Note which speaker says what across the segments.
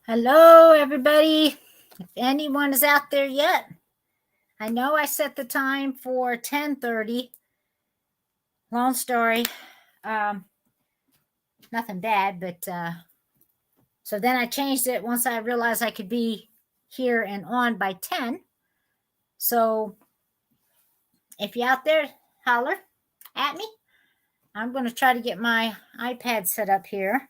Speaker 1: Hello, everybody. If anyone is out there yet, I know I set the time for 10:30. Long story. Nothing bad, but so then I changed it once I realized I could be here and on by 10. So if you're out there, holler at me. I'm going to try to get my iPad set up here.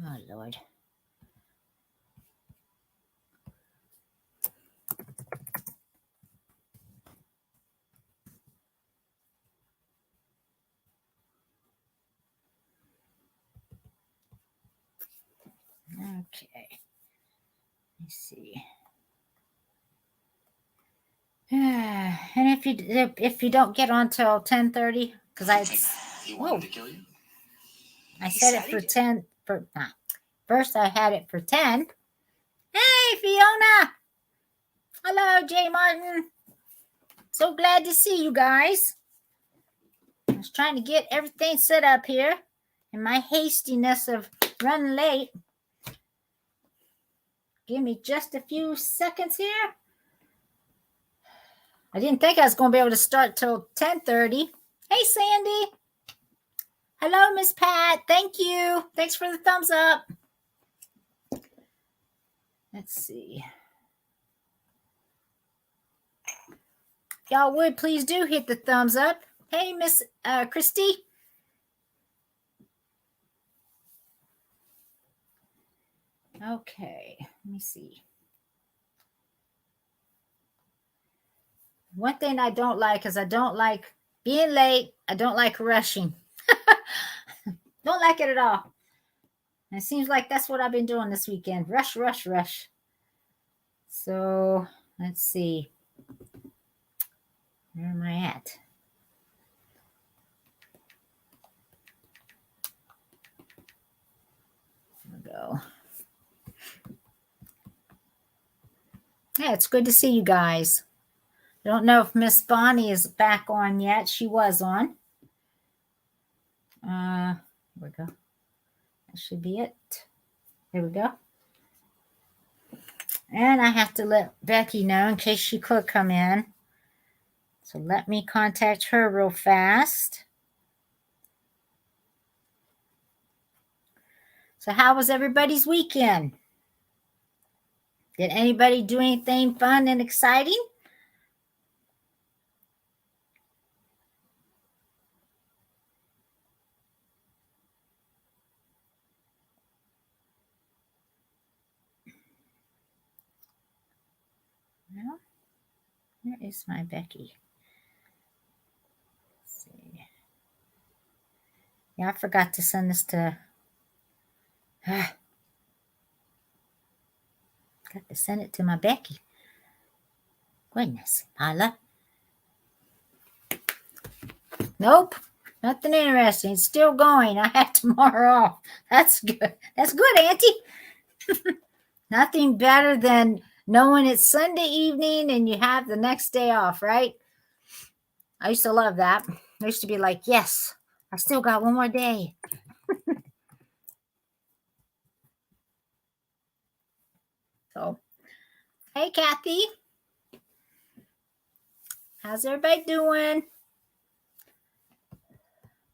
Speaker 1: Oh, Lord. Okay. Let's see. And if you don't get on till 10:30, because
Speaker 2: He wanted to kill you?
Speaker 1: I set it for 10 for first I had it for 10. Hey, Fiona. Hello, Jay Martin. So glad to see you guys. I was trying to get everything set up here in my hastiness of running late. Give me just a few seconds here. I didn't think I was going to be able to start till 10:30. Hey, Sandy. Hello, Miss Pat. Thank you. Thanks for the thumbs up. Let's see. If y'all would, please do hit the thumbs up. Hey, Miss Christy. Okay, let me see. One thing I don't like is I don't like being late. I don't like rushing. Don't like it at all. And it seems like that's what I've been doing this weekend. Rush, rush, rush. So let's see. Where am I at? There we go. Yeah, it's good to see you guys. I don't know if Miss Bonnie is back on yet. She was on. Here we go. That should be it. There we go. And I have to let Becky know in case she could come in. So let me contact her real fast. So how was everybody's weekend? Did anybody do anything fun and exciting? Well, where is my Becky? Let's see. Yeah, I forgot to send this to... Got to send it to my Becky. Goodness, Paula. Nope, nothing interesting. It's still going. I have tomorrow off. That's good. That's good, Auntie. Nothing better than knowing it's Sunday evening and you have the next day off, right? I used to love that. I used to be like, yes, I still got one more day. So, hey, Kathy. How's everybody doing?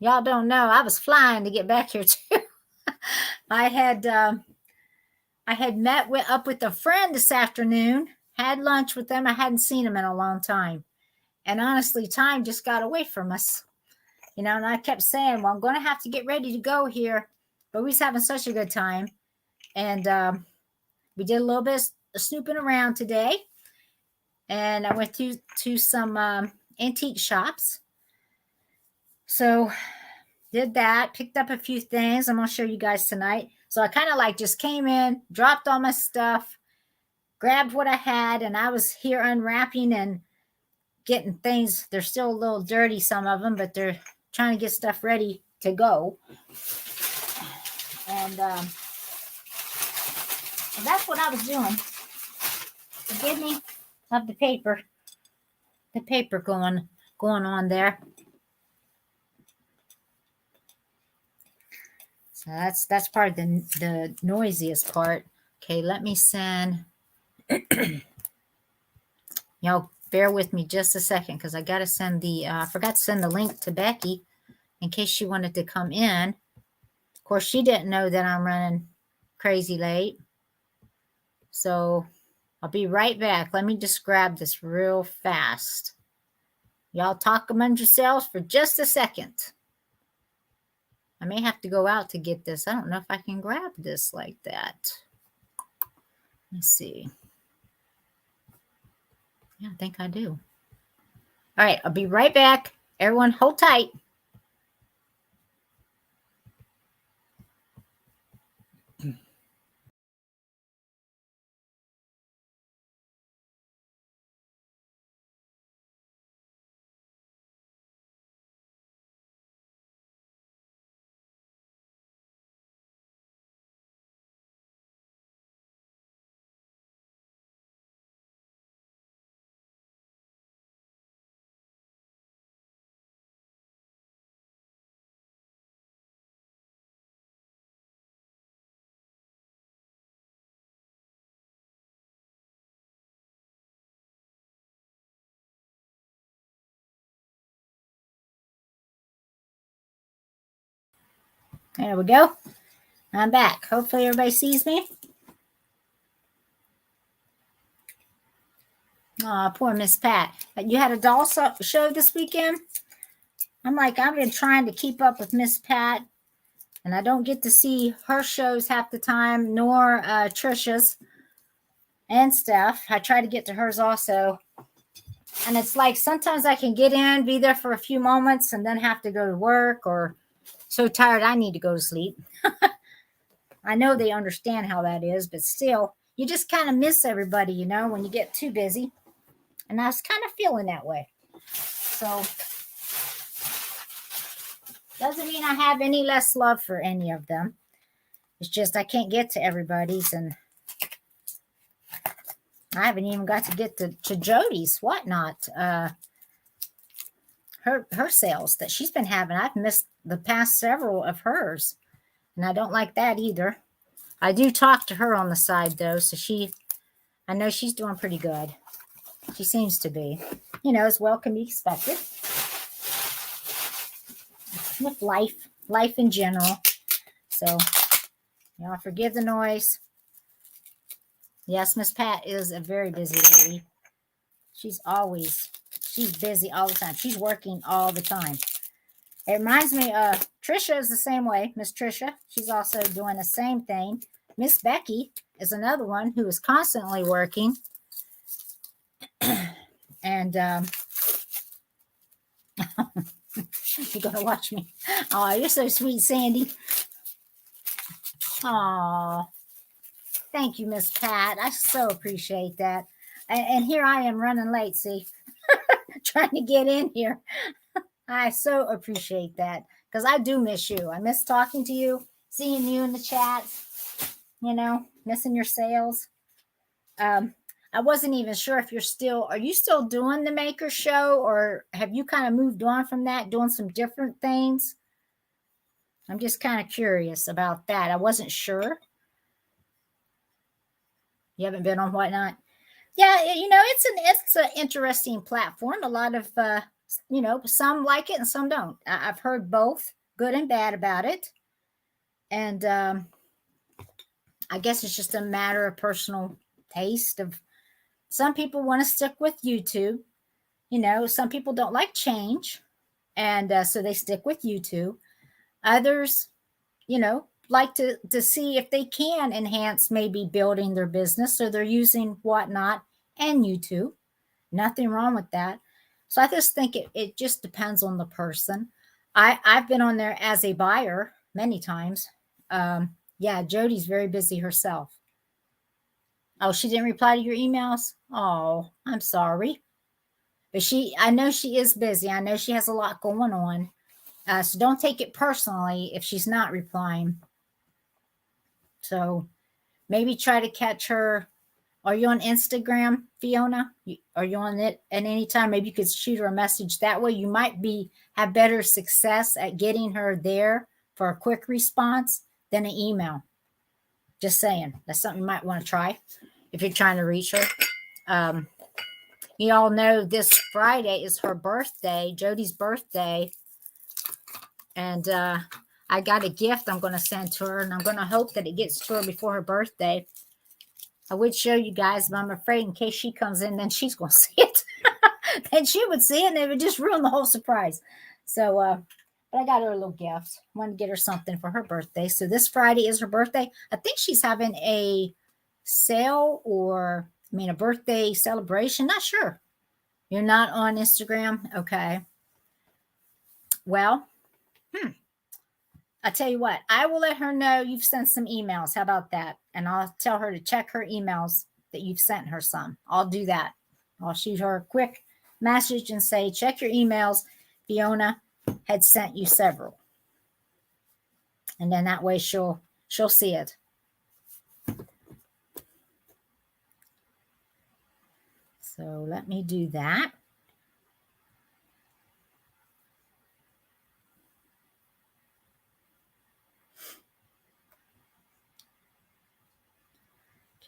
Speaker 1: Y'all don't know. I was flying to get back here, too. I had met up with a friend this afternoon, had lunch with them. I hadn't seen them in a long time. And honestly, time just got away from us. You know, and I kept saying, well, I'm going to have to get ready to go here. But we was having such a good time. And we did a little bit of snooping around today. And I went to some antique shops. So did that, picked up a few things. I'm going to show you guys tonight. So I kind of like just came in, dropped all my stuff, grabbed what I had, and I was here unwrapping and getting things. They're still a little dirty, some of them, but they're trying to get stuff ready to go. And that's what I was doing. Forgive me of the paper the paper going on there. So that's part of the noisiest part. Okay, let me send. Y'all bear with me just a second because I got to send the. I forgot to send the link to Becky in case she wanted to come in. Of course, she didn't know that I'm running crazy late. So I'll be right back. Let me just grab this real fast. Y'all talk among yourselves for just a second. I may have to go out to get this. I don't know if I can grab this like that. Let's see. Yeah, I think I do. All right, I'll be right back. Everyone hold tight. There we go. I'm back. Hopefully everybody sees me. Oh, poor Miss Pat. You had a doll show this weekend? I've been trying to keep up with Miss Pat, and I don't get to see her shows half the time, nor Trisha's and stuff. I try to get to hers also. And it's like sometimes I can get in, be there for a few moments, and then have to go to work or so tired I need to go to sleep. I know they understand how that is, but still, you just kind of miss everybody, when you get too busy. And I was kind of feeling that way. So, doesn't mean I have any less love for any of them. It's just I can't get to everybody's, and I haven't even got to get to Jody's whatnot. Her sales that she's been having. I've missed the past several of hers, and I don't like that either. I do talk to her on the side though, so I know she's doing pretty good. She seems to be, as well can be expected with life in general. So, forgive the noise. Yes, Miss Pat is a very busy lady. She's busy all the time. She's working all the time. It reminds me, Trisha is the same way. Miss Trisha, she's also doing the same thing. Miss Becky is another one who is constantly working. And you're going to watch me. Oh, you're so sweet, Sandy. Oh, thank you, Miss Pat. I so appreciate that. And here I am running late, see, trying to get in here. I so appreciate that because I do miss you. I miss talking to you, seeing you in the chats, missing your sales. I wasn't even sure if are you still doing the Maker Show, or have you kind of moved on from that, doing some different things? I'm just kind of curious about that. I wasn't sure. You haven't been on Whatnot? Yeah, it's an interesting platform. A lot of, some like it and some don't. I've heard both good and bad about it. And I guess it's just a matter of personal taste of some people want to stick with YouTube. Some people don't like change. And so they stick with YouTube. Others, like to see if they can enhance maybe building their business. So they're using Whatnot and YouTube. Nothing wrong with that. So I just think it just depends on the person. I've been on there as a buyer many times. Yeah, Jody's very busy herself. Oh, she didn't reply to your emails? Oh, I'm sorry. But I know she is busy. I know she has a lot going on. So don't take it personally if she's not replying. So maybe try to catch her Are you on Instagram, Fiona? Are you on it at any time? Maybe you could shoot her a message that way. You might have better success at getting her there for a quick response than an email. Just saying. That's something you might want to try if you're trying to reach her. You all know this Friday is her birthday, Jody's birthday. And I got a gift I'm going to send to her, and I'm going to hope that it gets to her before her birthday. I would show you guys, but I'm afraid in case she comes in, then she's going to see it. Then she would see it, and it would just ruin the whole surprise. So, but I got her a little gift. I wanted to get her something for her birthday. So this Friday is her birthday. I think she's having a sale or, a birthday celebration. Not sure. You're not on Instagram? Okay. Well, I tell you what, I will let her know you've sent some emails. How about that? And I'll tell her to check her emails that you've sent her some. I'll do that. I'll shoot her a quick message and say, check your emails. Fiona had sent you several. And then that way she'll see it. So let me do that.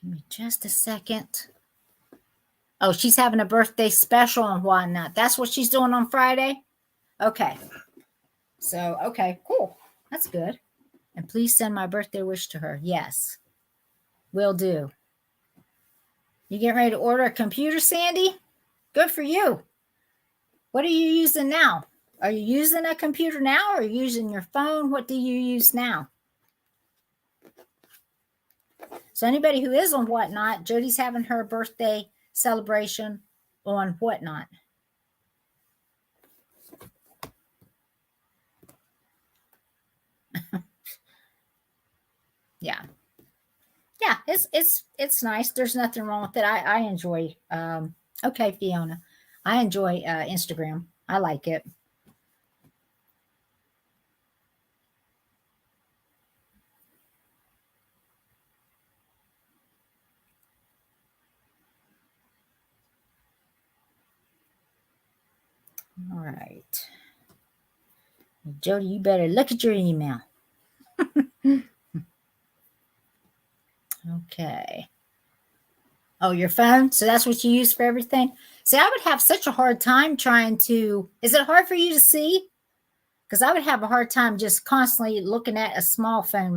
Speaker 1: Give me just a second. Oh, she's having a birthday special and whatnot. That's what she's doing on Friday? Okay. So, okay, cool. That's good. And please send my birthday wish to her. Yes. Will do. You getting ready to order a computer, Sandy? Good for you. What are you using now? Are you using a computer now, or are you using your phone? What do you use now? So anybody who is on Whatnot, Jody's having her birthday celebration on Whatnot. Yeah. Yeah, it's nice. There's nothing wrong with it. I enjoy okay, Fiona. I enjoy Instagram. I like it. All right. Jody, you better look at your email. Okay. Oh, your phone? So that's what you use for everything? See, I would have such a hard time trying to... Is it hard for you to see? Because I would have a hard time just constantly looking at a small phone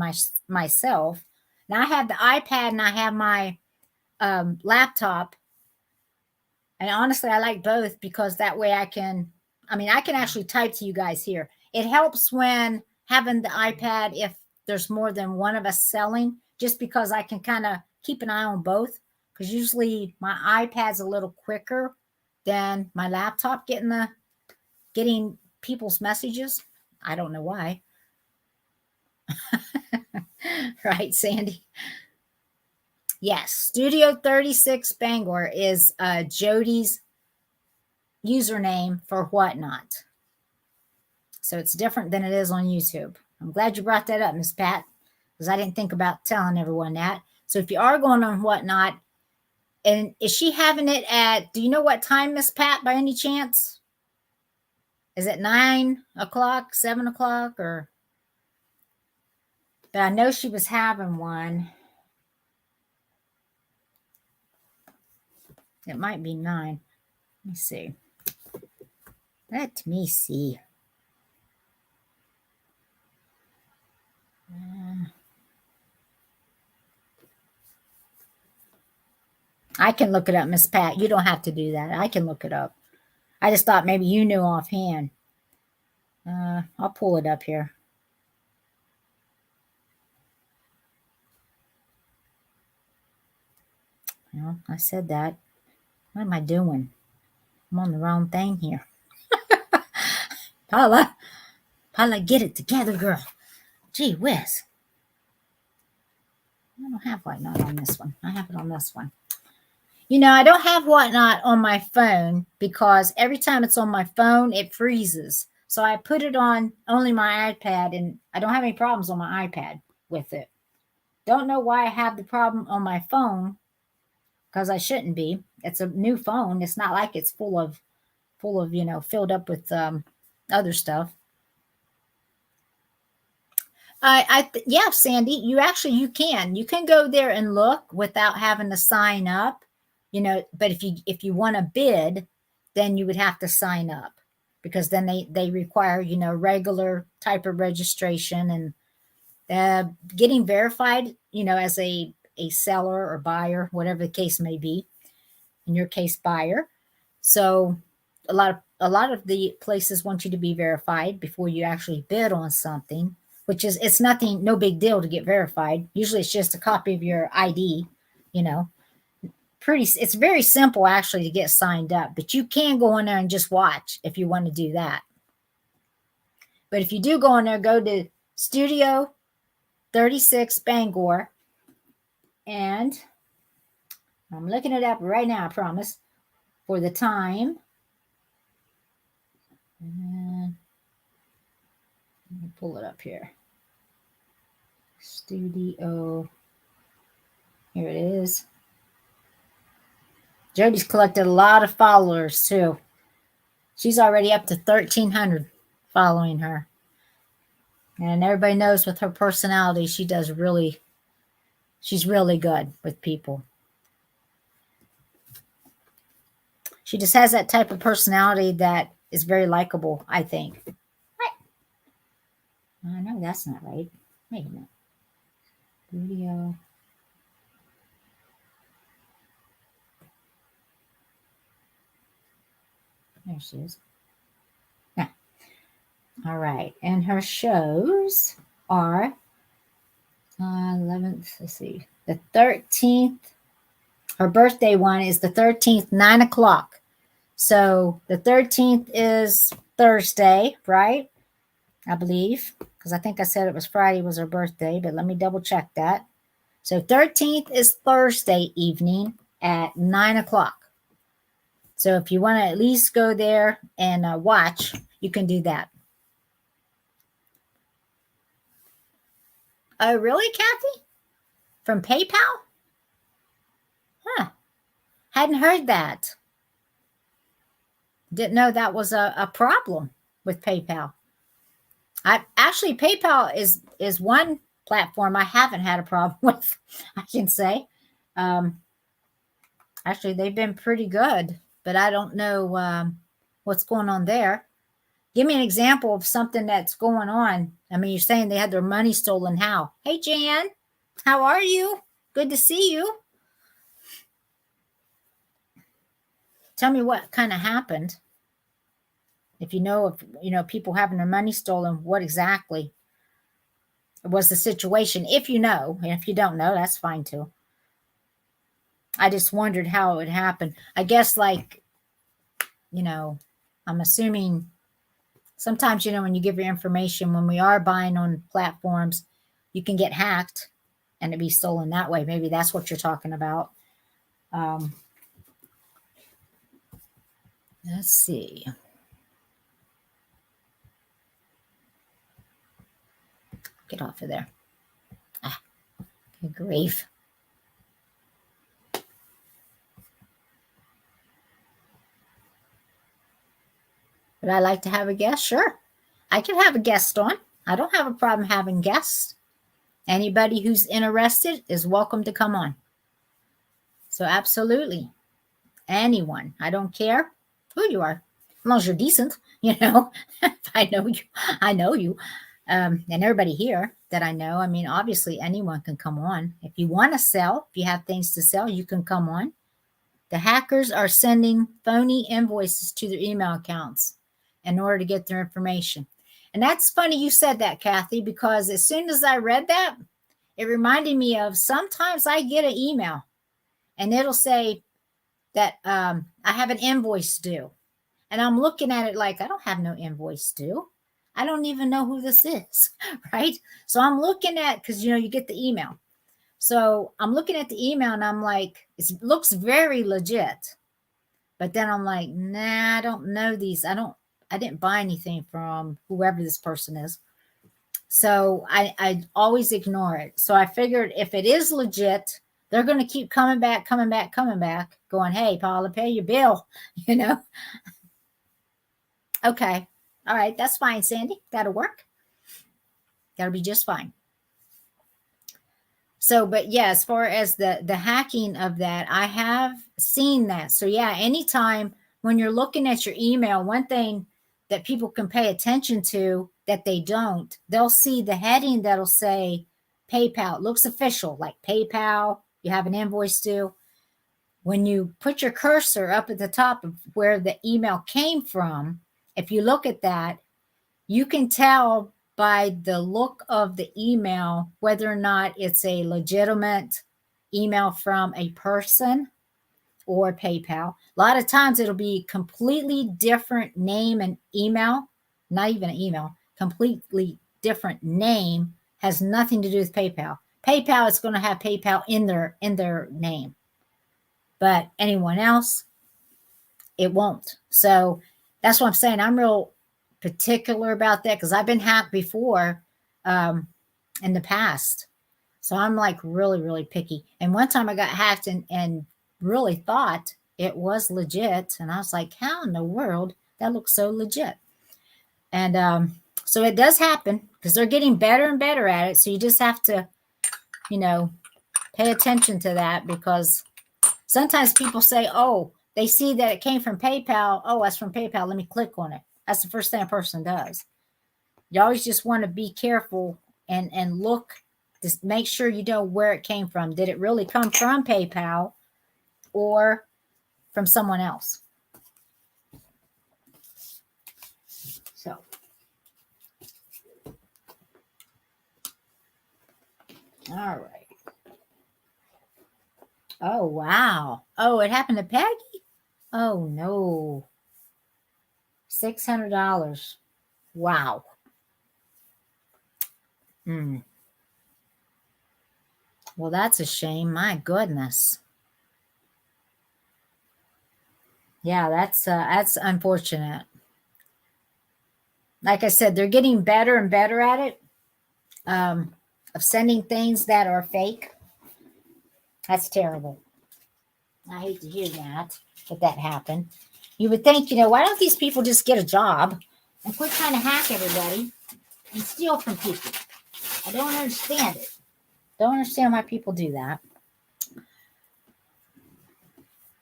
Speaker 1: myself. Now, I have the iPad and I have my laptop. And honestly, I like both because that way I can actually type to you guys here. It helps when having the iPad if there's more than one of us selling, just because I can kind of keep an eye on both. Because usually my iPad's a little quicker than my laptop getting people's messages. I don't know why. Right, Sandy? Yes, Studio 36 Bangor is Jody's username for Whatnot. So it's different than it is on YouTube. I'm glad you brought that up, Miss Pat, because I didn't think about telling everyone that. So if you are going on Whatnot, and is she having it at, do you know what time, Miss Pat, by any chance? Is it 9 o'clock, 7 o'clock, or? But I know she was having one. It might be 9. Let me see. Let me see. I can look it up, Miss Pat. You don't have to do that. I can look it up. I just thought maybe you knew offhand. I'll pull it up here. Well, I said that. What am I doing? I'm on the wrong thing here. Paula, get it together, girl. Gee whiz. I don't have Whatnot on this one. I have it on this one. You know, I don't have Whatnot on my phone because every time it's on my phone, it freezes. So I put it on only my iPad, and I don't have any problems on my iPad with it. Don't know why I have the problem on my phone. because I shouldn't be. It's a new phone. It's not like it's full of, filled up with other stuff. Yeah, Sandy, you can go there and look without having to sign up, but if you want to bid, then you would have to sign up, because then they require, regular type of registration, and getting verified, as a seller or buyer, whatever the case may be. In your case, buyer. So a lot of the places want you to be verified before you actually bid on something, which is, it's nothing, no big deal to get verified. Usually it's just a copy of your ID, you know. It's very simple actually to get signed up, but you can go in there and just watch if you want to do that. But if you do go in there, go to Studio 36 Bangor, and I'm looking it up right now, I promise, for the time. And let me pull it up here. Studio. Here it is. Jody's collected a lot of followers too. She's already up to 1,300 following her. And everybody knows with her personality, she's really good with people. She just has that type of personality that is very likable, I think. What? No, that's not right. Wait a minute. Studio. There she is. Yeah. All right. And her shows are 11th, let's see, the 13th. Her birthday one is the 13th, 9 o'clock. So the 13th is Thursday, right? I believe, because I think I said it was Friday was her birthday, but let me double check that. So 13th is Thursday evening at 9 o'clock. So if you want to at least go there and watch, you can do that. Oh, really, Kathy? From PayPal? Huh. Hadn't heard that. Didn't know that was a problem with PayPal. Actually, PayPal is one platform I haven't had a problem with, I can say. Actually, they've been pretty good, but I don't know what's going on there. Give me an example of something that's going on. I mean, you're saying they had their money stolen. How? Hey, Jan, how are you? Good to see you. Tell me what kind of happened. If you know of people having their money stolen, what exactly was the situation? If you know, and if you don't know, that's fine too. I just wondered how it would happen. I guess I'm assuming sometimes, when you give your information, when we are buying on platforms, you can get hacked and it be stolen that way. Maybe that's what you're talking about. Let's see. Get off of there. Good grief. Would I like to have a guest? Sure. I can have a guest on. I don't have a problem having guests. Anybody who's interested is welcome to come on. So absolutely. Anyone. I don't care who you are. As long as you're decent, I know you. I know you. And everybody here that I know. I mean, obviously anyone can come on. If you want to sell, if you have things to sell, you can come on. The hackers are sending phony invoices to their email accounts in order to get their information. And that's funny you said that, Kathy, because as soon as I read that, it reminded me of sometimes I get an email and it'll say that I have an invoice due. And I'm looking at it like, I don't have no invoice due. I don't even know who this is, right? So I'm looking at, because, you get the email. So I'm looking at the email and I'm like, it looks very legit. But then I'm like, nah, I don't know these. I didn't buy anything from whoever this person is. So I always ignore it. So I figured if it is legit, they're going to keep coming back, going, hey, Paula, pay your bill, you know? Okay. All right. That's fine, Sandy. That'll work. That'll be just fine. So, but yeah, as far as the hacking of that, I have seen that. So yeah, anytime when you're looking at your email, one thing that people can pay attention to that they don't, they'll see the heading that'll say PayPal. It looks official, like PayPal, you have an invoice due. When you put your cursor up at the top of where the email came from, if you look at that, you can tell by the look of the email whether or not it's a legitimate email from a person or PayPal. A lot of times it'll be completely different name and email, not even an email, completely different name, has nothing to do with PayPal. PayPal is going to have PayPal in their name, but anyone else, it won't. So that's what I'm saying. I'm real particular about that because I've been hacked before in the past. So I'm like really, really picky. And one time I got hacked and really thought it was legit. And I was like, how in the world? That looks so legit. And so it does happen because they're getting better and better at it. So you just have to, pay attention to that because sometimes people say, oh, they see that it came from PayPal. Oh, that's from PayPal. Let me click on it. That's the first thing a person does. You always just want to be careful and look, just make sure you know where it came from. Did it really come from PayPal or from someone else? So, all right. Oh, wow. Oh, it happened to Peggy? Oh, no. $600. Wow. Well, that's a shame. My goodness. Yeah, that's unfortunate. Like I said, they're getting better and better at it, of sending things that are fake. That's terrible. I hate to hear that happened. You would think, why don't these people just get a job and quit trying to hack everybody and steal from people? I don't understand it. Don't understand why people do that.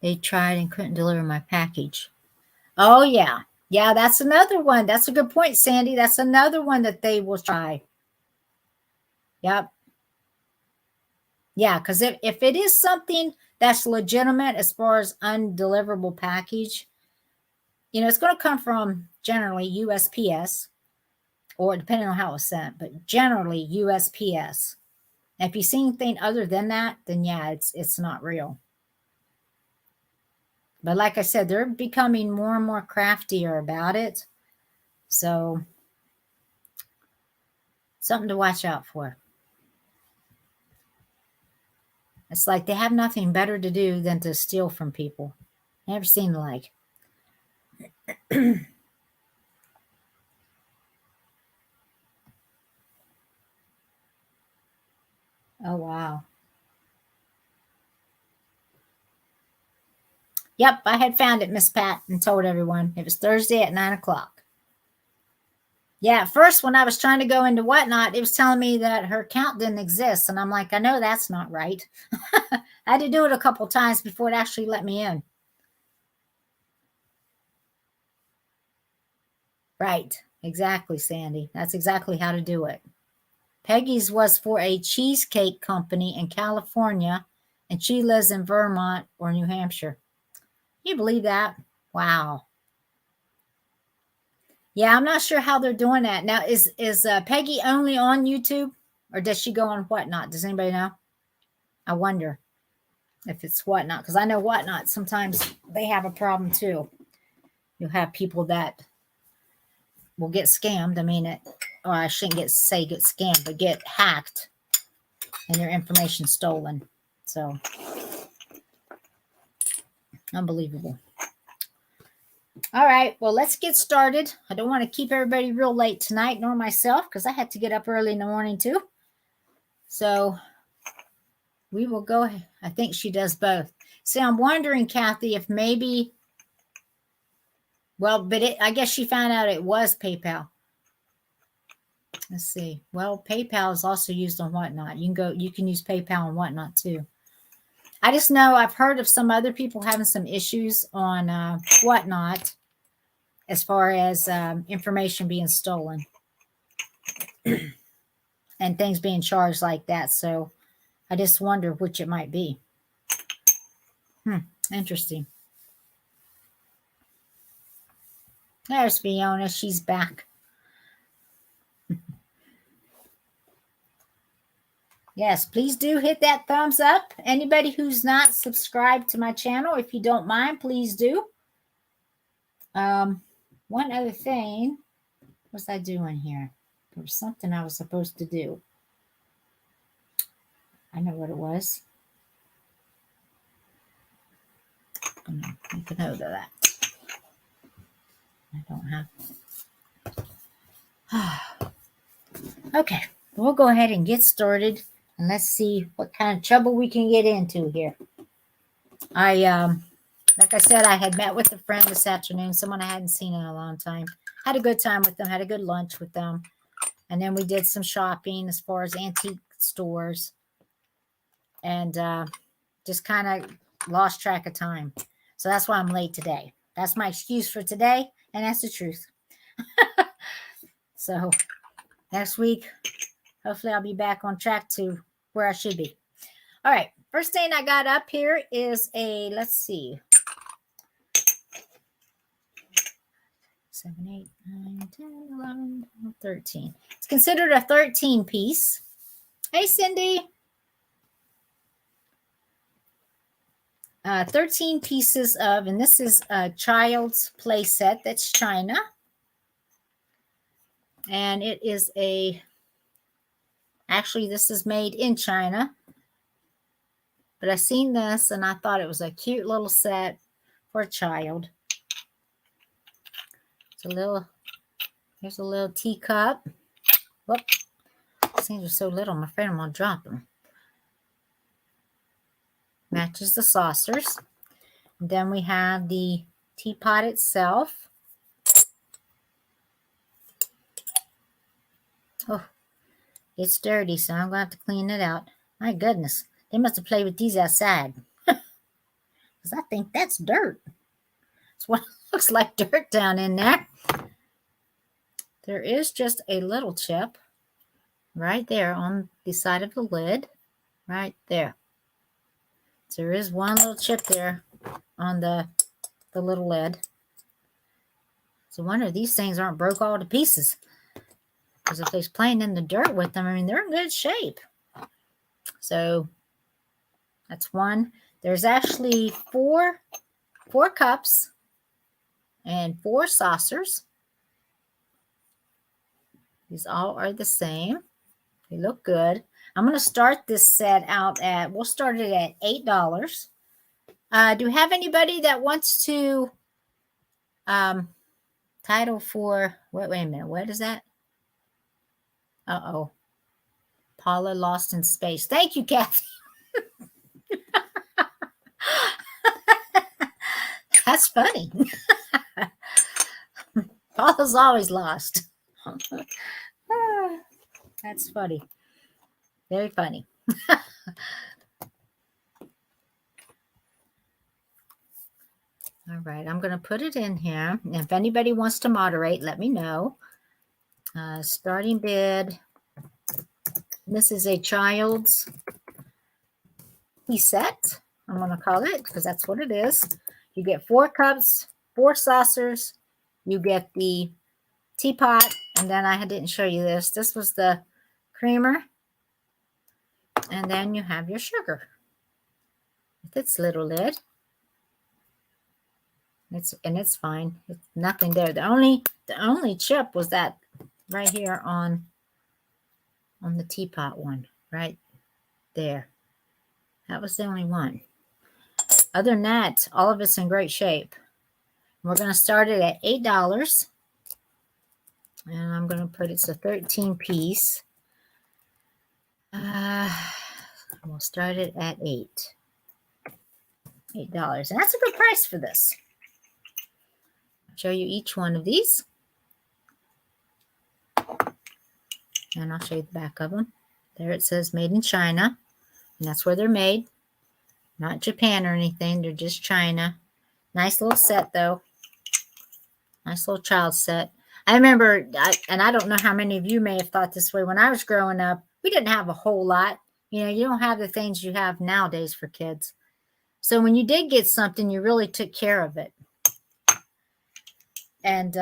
Speaker 1: They tried and couldn't deliver my package. Oh, yeah. Yeah, that's another one. That's a good point, Sandy. That's another one that they will try. Yep. Yeah, because if it is something that's legitimate as far as undeliverable package, it's going to come from generally USPS or depending on how it's sent, but generally USPS. If you see anything other than that, then yeah, it's not real. But like I said, they're becoming more and more craftier about it. So something to watch out for. It's like they have nothing better to do than to steal from people. Never seen the like. Oh, wow. Yep, I had found it, Miss Pat, and told everyone. It was Thursday at 9 o'clock. Yeah, at first when I was trying to go into Whatnot, it was telling me that her account didn't exist. And I'm like, I know that's not right. I had to do it a couple times before it actually let me in. Right. Exactly, Sandy. That's exactly how to do it. Peggy's was for a cheesecake company in California, and she lives in Vermont or New Hampshire. Can you believe that? Wow. Yeah, I'm not sure how they're doing that. Now, is Peggy only on YouTube, or does she go on Whatnot? Does anybody know? I wonder if it's Whatnot, because I know Whatnot, sometimes they have a problem too. You'll have people that will get scammed. I mean, or I shouldn't say get scammed, but get hacked and their information stolen. So, unbelievable. All right, well, let's get started. I don't want to keep everybody real late tonight, nor myself, because I had to get up early in the morning too. So, we will go. I think she does both. See, I'm wondering, Kathy, if maybe, well, but I guess she found out it was PayPal. Let's see. Well, PayPal is also used on Whatnot. You can use PayPal on Whatnot too. I just know I've heard of some other people having some issues on Whatnot as far as information being stolen and things being charged like that. So I just wonder which it might be. Interesting. There's Fiona. She's back. Yes, please do hit that thumbs up. Anybody who's not subscribed to my channel, if you don't mind, please do. One other thing, what was I doing here? There was something I was supposed to do. I know what it was. I'm going to make a note of that. I don't have. Okay, we'll go ahead and get started. And let's see what kind of trouble we can get into here. Like I said, I had met with a friend this afternoon, someone I hadn't seen in a long time. Had a good time with them, had a good lunch with them. And then we did some shopping as far as antique stores. And just kind of lost track of time. So that's why I'm late today. That's my excuse for today, and that's the truth. So next week, hopefully I'll be back on track to where I should be. All right. First thing I got up here is let's see. 7, 8, 9, 10, 11, 12, 13. It's considered a 13 piece. Hey, Cindy. 13 pieces of, and this is a child's play set that's China. And it is actually this is made in China. But I seen this and I thought it was a cute little set for a child. Here's a little teacup. Whoop. These things are so little, I'm afraid I'm going to drop them. Matches the saucers. And then we have the teapot itself. Oh, it's dirty, so I'm going to have to clean it out. My goodness, they must have played with these outside. Because I think that's dirt. It's what looks like dirt down in there. There is just a little chip right there on the side of the lid. Right there. So there is one little chip there on the little lid. So I wonder these things aren't broke all to pieces. Because if they're playing in the dirt with them, I mean, they're in good shape. So that's one. There's actually four cups and 4 saucers. These all are the same. They look good. I'm going to start this set out we'll start it at $8. Do we have anybody that wants to title for, wait a minute, what is that? Uh-oh. Paula Lost in Space. Thank you, Kathy. That's funny. Paula's always lost. That's funny. Very funny. All right, I'm going to put it in here. And if anybody wants to moderate, let me know. Starting bid. This is a child's tea set, I'm going to call it, because that's what it is. You get 4 cups, 4 saucers. You get the teapot. And then I didn't show you this. This was the creamer. And then you have your sugar with its little lid. It's fine. It's nothing there. The only chip was that right here on the teapot one, right there. That was the only one. Other than that, all of it's in great shape. We're going to start it at $8. And I'm going to put it's a 13 piece. We'll start it at $8. And that's a good price for this. I'll show you each one of these. And I'll show you the back of them. There it says made in China. And that's where they're made. Not Japan or anything. They're just China. Nice little set, though. Nice little child set. I remember, and I don't know how many of you may have thought this way. When I was growing up, we didn't have a whole lot. You know, you don't have the things you have nowadays for kids. So when you did get something, you really took care of it. And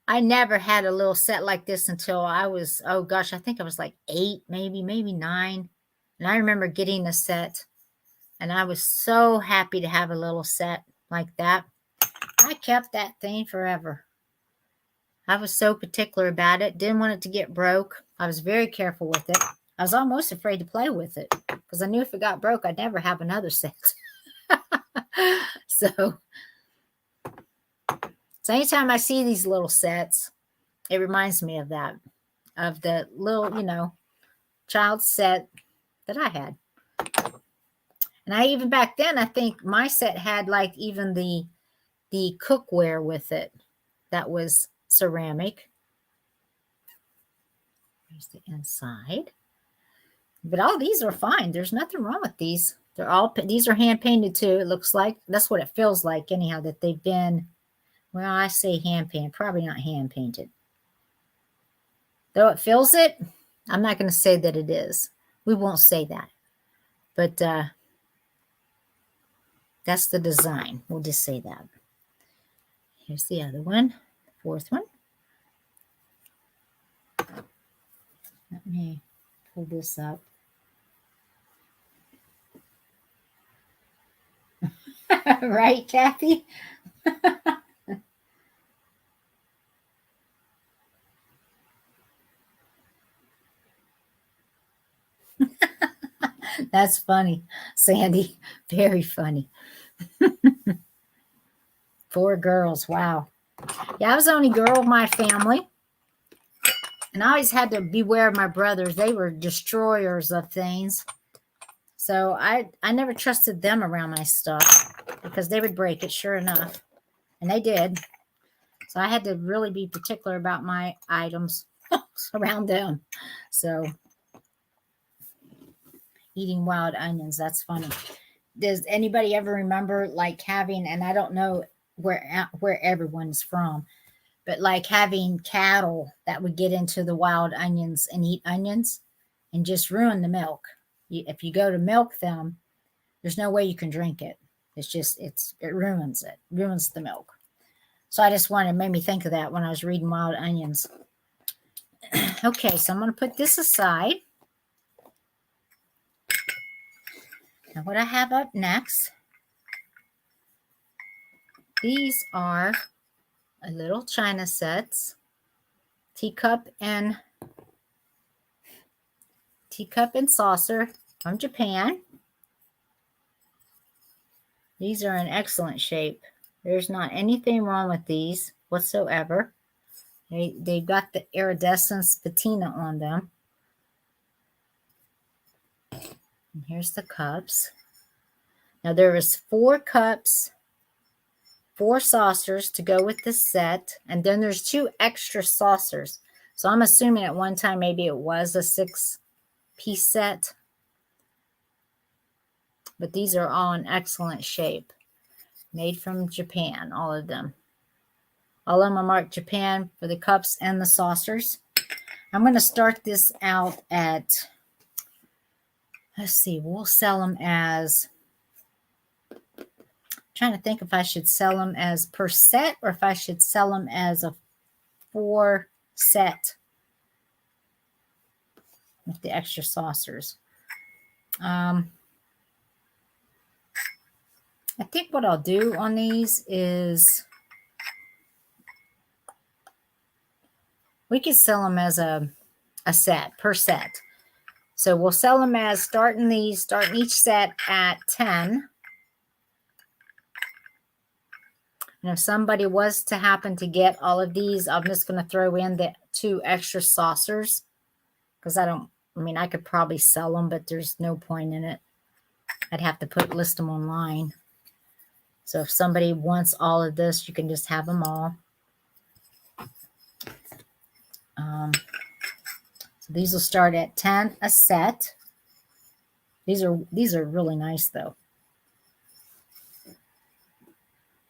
Speaker 1: I never had a little set like this until I was, oh gosh, I think I was like 8, maybe 9. And I remember getting a set. And I was so happy to have a little set like that. I kept that thing forever. I was so particular about it. Didn't want it to get broke. I was very careful with it. I was almost afraid to play with it because I knew if it got broke, I'd never have another set. So anytime I see these little sets, it reminds me of that, of the little, you know, child set that I had. And I even back then, I think my set had like even the cookware with it that was ceramic. Here's the inside. But all these are fine. There's nothing wrong with these. These are hand painted too. It looks like that's what it feels like anyhow, that they've been, well, I say hand painted, probably not hand painted. Though it feels it, I'm not going to say that it is. We won't say that. But that's the design. We'll just say that. Here's the other one, the fourth one. Let me pull this up. Right, Kathy? That's funny, Sandy. Very funny. 4 girls. Wow. Yeah, I was the only girl of my family. And I always had to beware of my brothers. They were destroyers of things. So I never trusted them around my stuff because they would break it, sure enough. And they did. So I had to really be particular about my items around them. So eating wild onions, that's funny. Does anybody ever remember like having, and I don't know where everyone's from, but like having cattle that would get into the wild onions and eat onions and just ruin the milk? If you go to milk them, there's no way you can drink it. It's just, it ruins it, ruins the milk. So I just made me think of that when I was reading wild onions. Okay, so I'm going to put this aside. Now what I have up next, these are a little china sets, teacup and saucer from Japan. These are in excellent shape. There's not anything wrong with these whatsoever. They've got the iridescence patina on them. And here's the cups. Now there is 4 cups, 4 saucers to go with this set. And then there's 2 extra saucers. So I'm assuming at one time maybe it was a 6-piece set. But these are all in excellent shape. Made from Japan, all of them. All of them are marked Japan for the cups and the saucers. I'm going to start this out at, let's see, we'll sell them as, I'm trying to think if I should sell them as per set or if I should sell them as a 4 set with the extra saucers. I think what I'll do on these is we could sell them as a set, per set. So we'll sell them as starting each set at 10. And if somebody was to happen to get all of these, I'm just going to throw in the 2 extra saucers because I don't I mean, I could probably sell them, but there's no point in it. I'd have to list them online. So if somebody wants all of this, you can just have them all. So these will start at 10 a set. These are really nice though.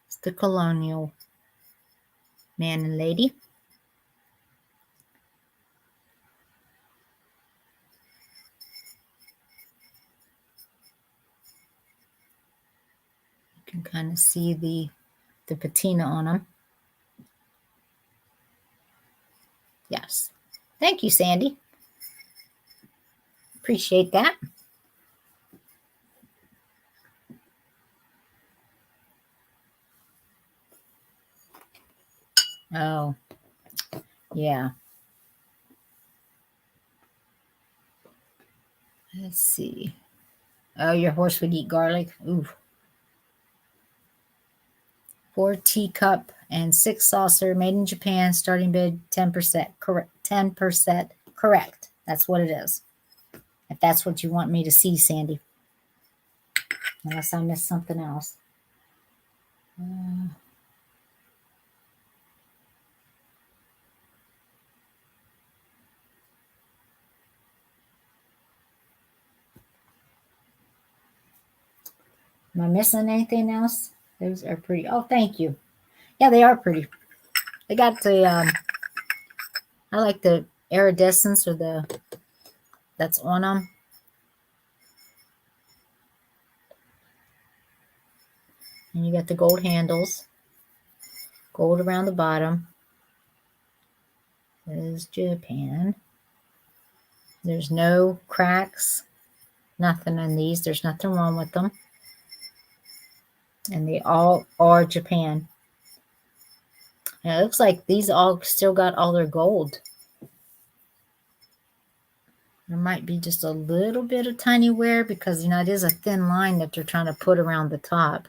Speaker 1: It's the Colonial Man and Lady. You can kind of see the patina on them. Yes. Thank you, Sandy. Appreciate that. Oh, yeah. Let's see. Oh, your horse would eat garlic. Ooh. 4 teacup and 6 saucer, made in Japan, starting bid 10%. Correct. 10%. Correct. That's what it is. If that's what you want me to see, Sandy. Unless I missed something else. Am I missing anything else? Those are pretty. Oh, thank you. Yeah, they are pretty. They got the, I like the iridescence or that's on them. And you got the gold handles. Gold around the bottom. This is Japan. There's no cracks. Nothing in these. There's nothing wrong with them. And they all are Japan. And it looks like these all still got all their gold. There might be just a little bit of tiny wear because, you know, it is a thin line that they're trying to put around the top.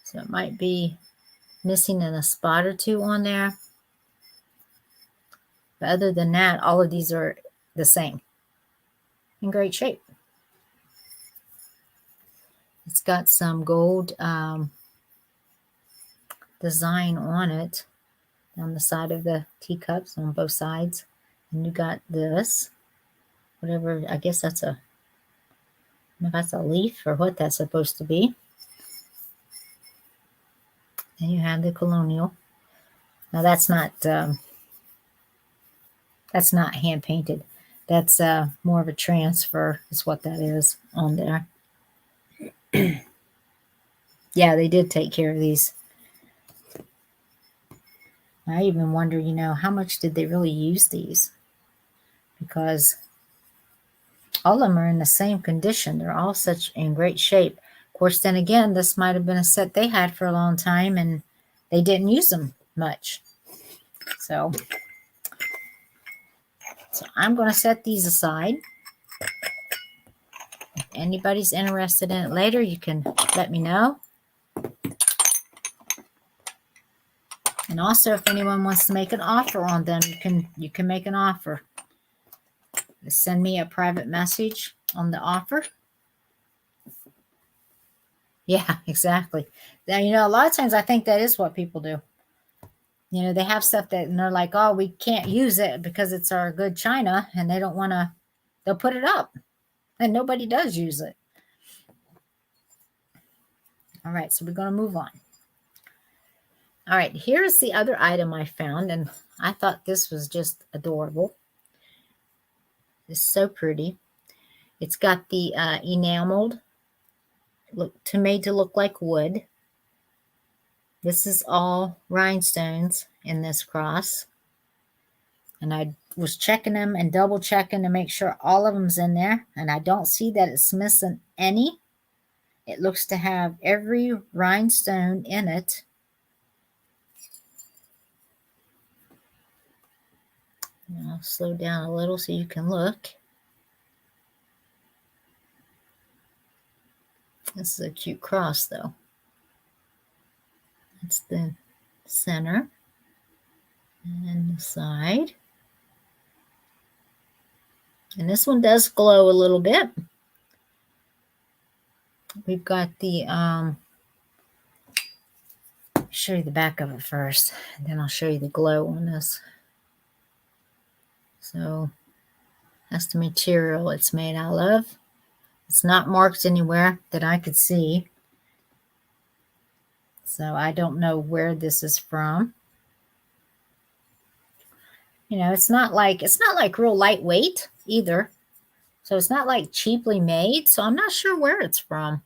Speaker 1: So it might be missing in a spot or two on there. But other than that, all of these are the same. In great shape. It's got some gold design on it down the side of the teacups on both sides. And you got this, whatever, I guess that's I don't know if that's a leaf or what that's supposed to be. And you have the Colonial. Now that's not hand painted. That's more of a transfer is what that is on there. Yeah, they did take care of these. I even wonder, you know, how much did they really use these? Because all of them are in the same condition. They're all such in great shape. Of course, then again, this might have been a set they had for a long time and they didn't use them much. So I'm going to set these aside. If anybody's interested in it later, you can let me know. And also, if anyone wants to make an offer on them, you can make an offer. Send me a private message on the offer. Yeah, exactly. Now, you know, a lot of times I think that is what people do. You know, they have stuff that, and they're like, oh, we can't use it because it's our good china, and they don't want to, they'll put it up, and nobody does use it. All right, so we're going to move on. All right, here's the other item I found, and I thought this was just adorable. It's so pretty. It's got the enameled, made to look like wood. This is all rhinestones in this cross. And I was checking them and double checking to make sure all of them's in there. And I don't see that it's missing any. It looks to have every rhinestone in it. I'll slow down a little so you can look. This is a cute cross, though. That's the center and the side. And this one does glow a little bit. We've got the, show you the back of it first, and then I'll show you the glow on this. So that's the material it's made out of. It's not marked anywhere that I could see. So I don't know where this is from. You know, it's not like real lightweight either. So it's not like cheaply made. So I'm not sure where it's from.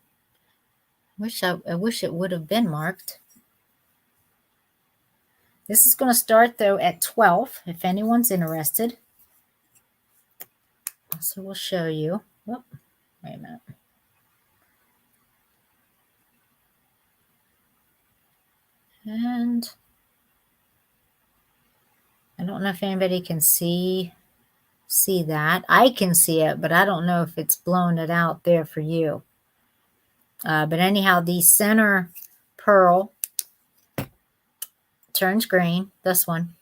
Speaker 1: I wish it would have been marked. This is going to start though at 12 if anyone's interested. So we'll show you. Whoop, wait a minute. And I don't know if anybody can see that. I can see it, but I don't know if it's blown it out there for you. But anyhow, the center pearl turns green. This one,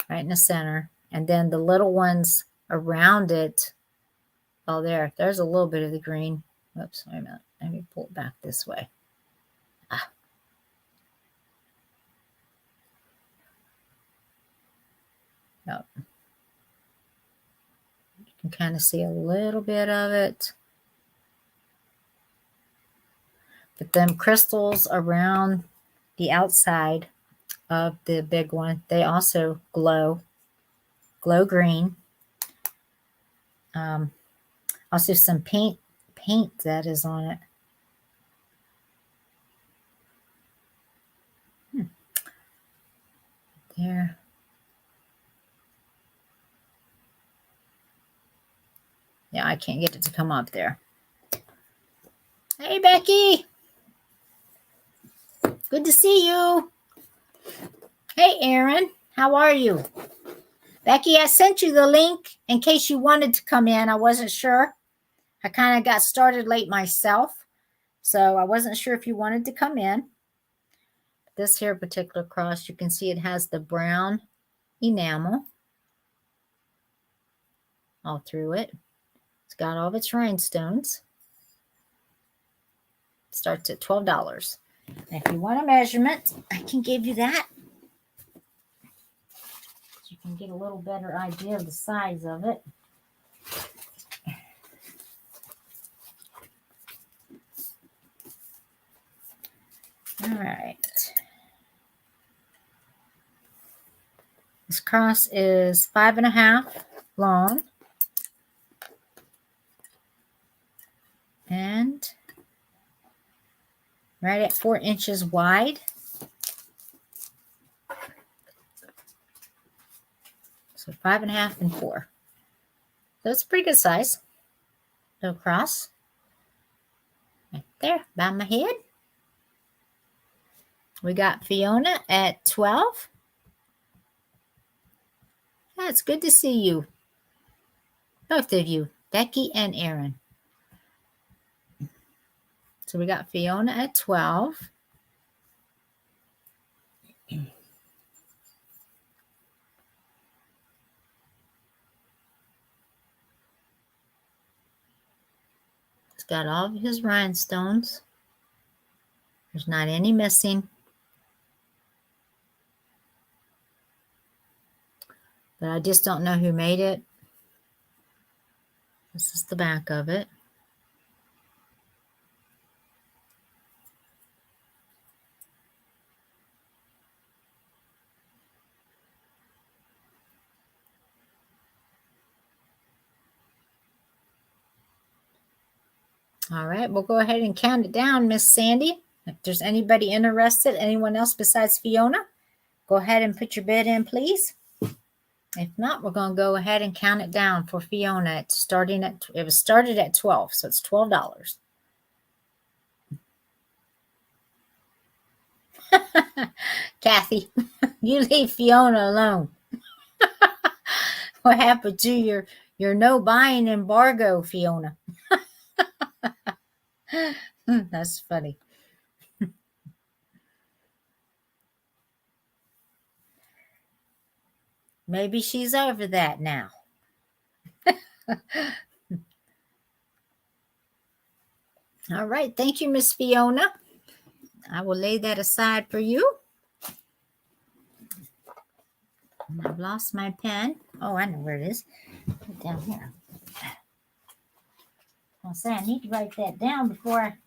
Speaker 1: right in the center. And then the little ones around it. Oh, there's a little bit of the green. Oops, wait a minute. Let me pull it back this way. Yep. You can kind of see a little bit of it. But them crystals around the outside of the big one, they also glow green. Also some paint that is on it. There. Yeah, I can't get it to come up there. Hey, Becky. Good to see you. Hey, Aaron. How are you? Becky, I sent you the link in case you wanted to come in. I wasn't sure. I kind of got started late myself, so I wasn't sure if you wanted to come in. This here particular cross, you can see it has the brown enamel all through it. It's got all of its rhinestones. Starts at $12. And if you want a measurement, I can give you that. So you can get a little better idea of the size of it. All right. This cross is 5.5 long. And right at 4 inches wide. So 5.5 and 4. So it's a pretty good size. Little cross. Right there by my head. We got Fiona at 12. Yeah, it's good to see you. Both of you, Becky and Aaron. So we got Fiona at 12. He's got all of his rhinestones. There's not any missing. But I just don't know who made it. This is the back of it. All right, we'll go ahead and count it down, Miss Sandy. If there's anybody interested, anyone else besides Fiona, go ahead and put your bid in, please. If not, we're going to go ahead and count it down for Fiona. It was started at 12, so it's $12. Kathy, you leave Fiona alone. What happened to your no buying embargo, Fiona? That's funny. Maybe she's over that now. All right. Thank you, Miss Fiona. I will lay that aside for you. And I've lost my pen. Oh, I know where it is. Put it down here. I'll say I need to write that down before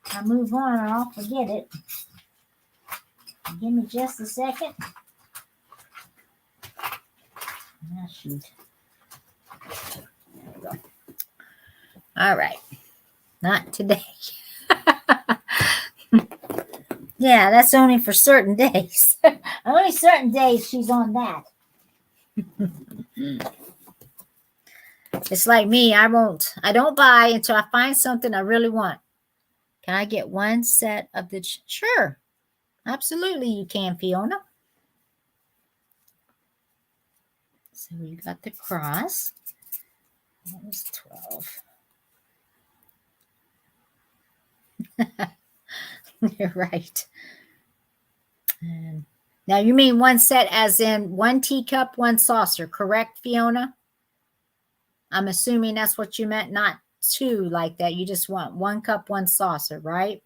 Speaker 1: I move on or I'll forget it. Give me just a second. Ah, shoot. There we go. All right. Not today. Yeah, that's only for certain days. Only certain days she's on that. It's like me. I don't buy until I find something I really want. Can I get one set of the... Sure. Absolutely you can, Fiona. So we got the cross. That was 12. You're right. And now you mean one set as in one teacup, one saucer, correct, Fiona? I'm assuming that's what you meant, not two like that. You just want one cup, one saucer, right?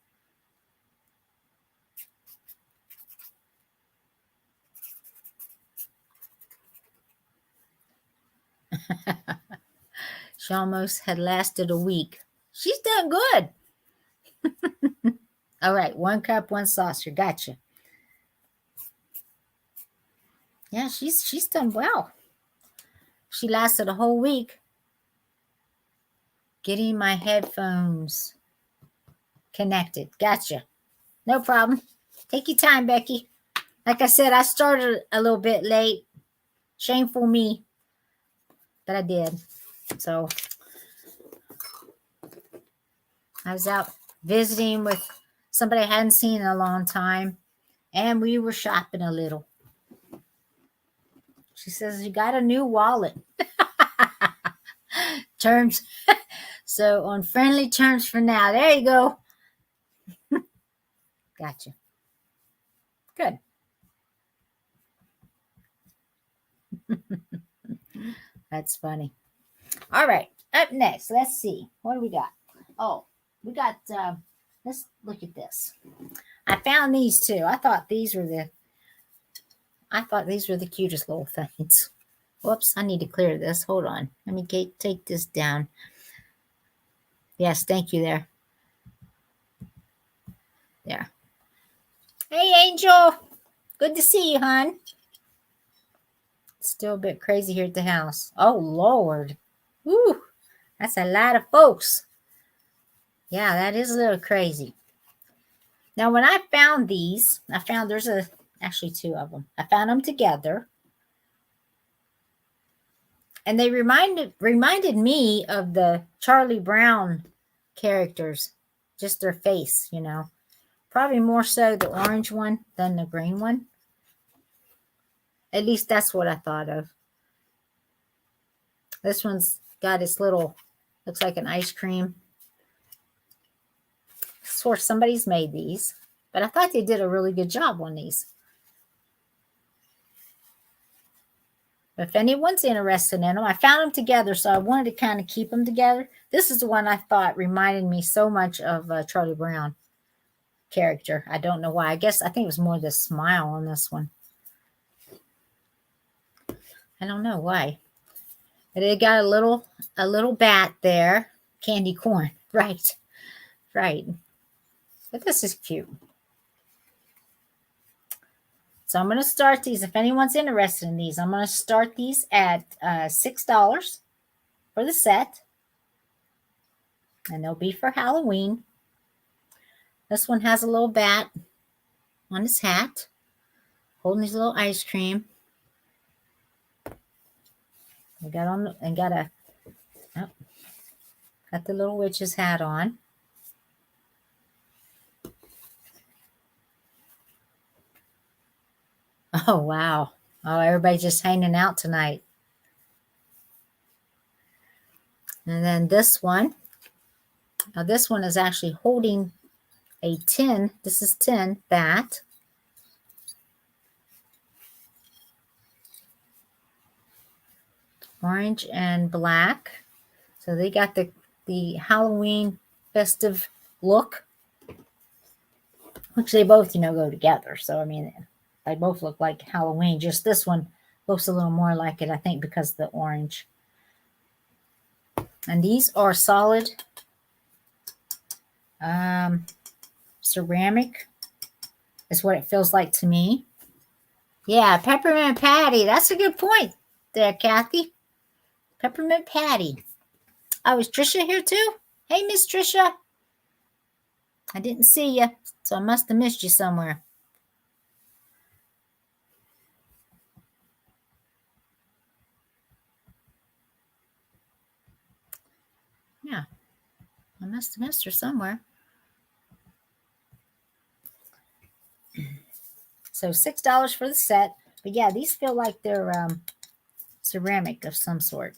Speaker 1: She almost had lasted a week. She's done good. All right, one cup, one saucer. Gotcha. Yeah, she's done well. She lasted a whole week. Getting my headphones connected. Gotcha. No problem. Take your time, Becky. Like I said, I started a little bit late. Shameful me. But I did. So I was out visiting with somebody I hadn't seen in a long time. And we were shopping a little. She says, you got a new wallet. Terms. So on friendly terms for now. There you go. Gotcha. Good. That's funny. All right. Up next, let's see. What do we got? Oh, we got, let's look at this. I found these too. I thought these were the cutest little things. Whoops, I need to clear this. Hold on. Let me take this down. Yes, thank you there. There. Hey, Angel. Good to see you, hon. Still a bit crazy here at the house. Oh, Lord. Woo. That's a lot of folks. Yeah, that is a little crazy. Now, when I found these, there's actually two of them. I found them together. And they reminded me of the Charlie Brown characters. Just their face, you know. Probably more so the orange one than the green one. At least that's what I thought of. This one's got its little, looks like an ice cream. I swear somebody's made these. But I thought they did a really good job on these. If anyone's interested in them, I found them together, so I wanted to kind of keep them together. This is the one I thought reminded me so much of Charlie Brown character. I don't know why. I think it was more the smile on this one. I don't know why. But it got a little bat there. Candy corn. Right. Right. But this is cute. So I'm going to start these. If anyone's interested in these, I'm going to start these at $6 for the set. And they'll be for Halloween. This one has a little bat on his hat, holding his little ice cream. We got the little witch's hat on. Oh, wow. Oh, everybody's just hanging out tonight. And then this one. Now, this one is actually holding a tin. This is tin bat. Orange and black. So they got the Halloween festive look, which they both, go together. So, I mean, they both look like Halloween. Just this one looks a little more like it, I think, because of the orange. And these are solid ceramic is what it feels like to me. Yeah, peppermint patty. That's a good point there, Kathy. Peppermint patty. Oh, is Trisha here too? Hey, Miss Trisha. I didn't see you, so I must have missed you somewhere. Yeah, I must have missed her somewhere. So $6 for the set. But yeah, these feel like they're ceramic of some sort.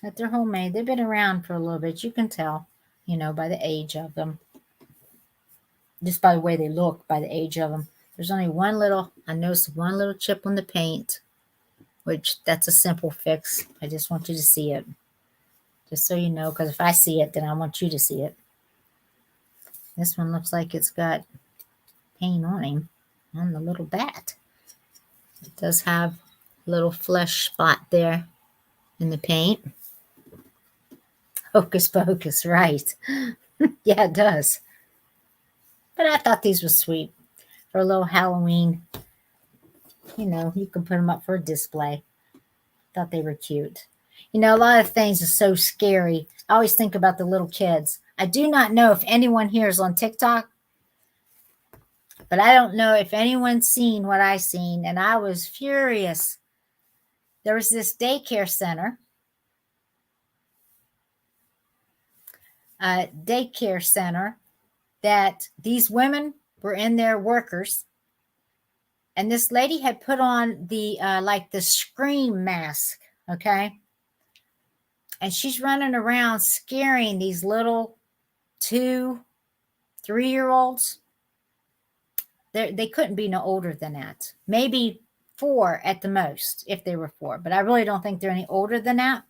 Speaker 1: That they're homemade. They've been around for a little bit. You can tell, by the age of them. Just by the way they look, by the age of them. There's only I noticed one little chip on the paint, which that's a simple fix. I just want you to see it. Just so you know, because if I see it, then I want you to see it. This one looks like it's got paint on him, on the little bat. It does have a little flesh spot there in the paint. Hocus pocus, right. Yeah, it does. But I thought these were sweet for a little Halloween. You can put them up for a display. Thought they were cute. A lot of things are so scary. I always think about the little kids. I do not know if anyone here is on TikTok, but I don't know if anyone's seen what I seen, and I was furious. There was this daycare center. That these women were in there, workers, and this lady had put on the the scream mask, okay? And she's running around scaring these little 2, 3-year-olds. They couldn't be no older than that. Maybe 4 at the most, if they were 4. But I really don't think they're any older than that.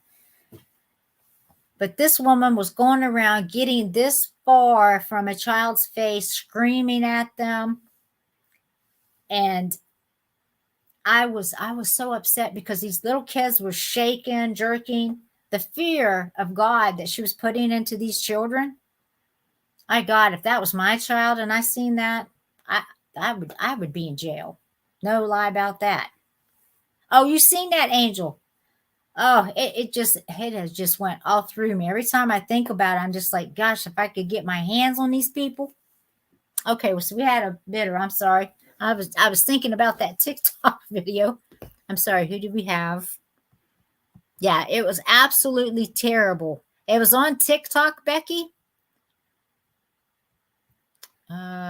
Speaker 1: But this woman was going around getting this far from a child's face, screaming at them. And I was so upset because these little kids were shaking, jerking. The fear of God that she was putting into these children. My God, if that was my child and I seen that, I would be in jail. No lie about that. Oh, you seen that, Angel? Oh, it has just went all through me. Every time I think about it, I'm just like, gosh, if I could get my hands on these people. Okay, well, so we had a bidder. I'm sorry. I was thinking about that TikTok video. I'm sorry. Who did we have? Yeah, it was absolutely terrible. It was on TikTok, Becky.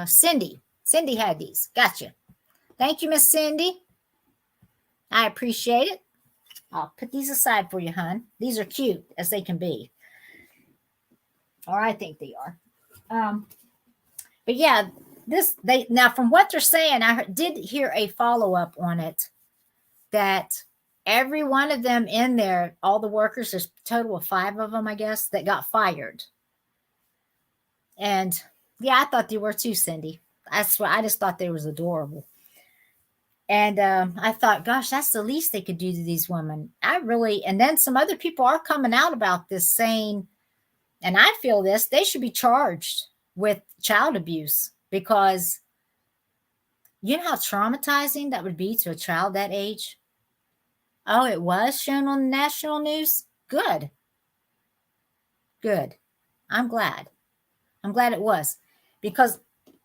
Speaker 1: Cindy. Cindy had these. Gotcha. Thank you, Miss Cindy. I appreciate it. I'll put these aside for you, hon. These are cute as they can be. Or I think they are. But yeah, now from what they're saying, I did hear a follow-up on it that every one of them in there, all the workers, there's a total of 5 of them, I guess, that got fired. And yeah, I thought they were too, Cindy. That's why I just thought they was adorable. And I thought, gosh, that's the least they could do to these women. And then some other people are coming out about this saying, and I feel they should be charged with child abuse because you know how traumatizing that would be to a child that age? Oh, it was shown on the national news? Good. I'm glad. It was because,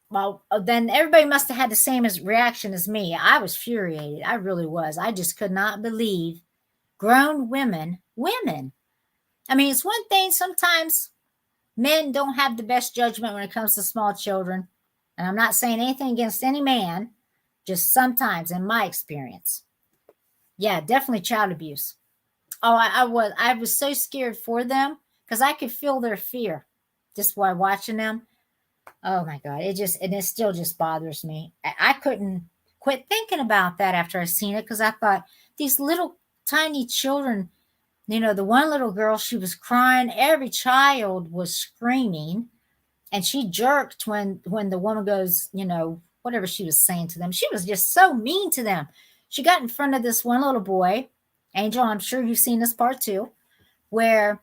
Speaker 1: well, then everybody must have had the same reaction as me. I was furiated. I really was. I just could not believe grown women. I mean, it's one thing sometimes men don't have the best judgment when it comes to small children. And I'm not saying anything against any man, just sometimes in my experience. Yeah, definitely child abuse. Oh, I was so scared for them because I could feel their fear just while watching them. Oh my God. It still just bothers me. I couldn't quit thinking about that after I seen it, because I thought these little tiny children, the one little girl, she was crying. Every child was screaming, and she jerked when the woman goes, whatever she was saying to them. She was just so mean to them. She got in front of this one little boy, Angel, I'm sure you've seen this part too, where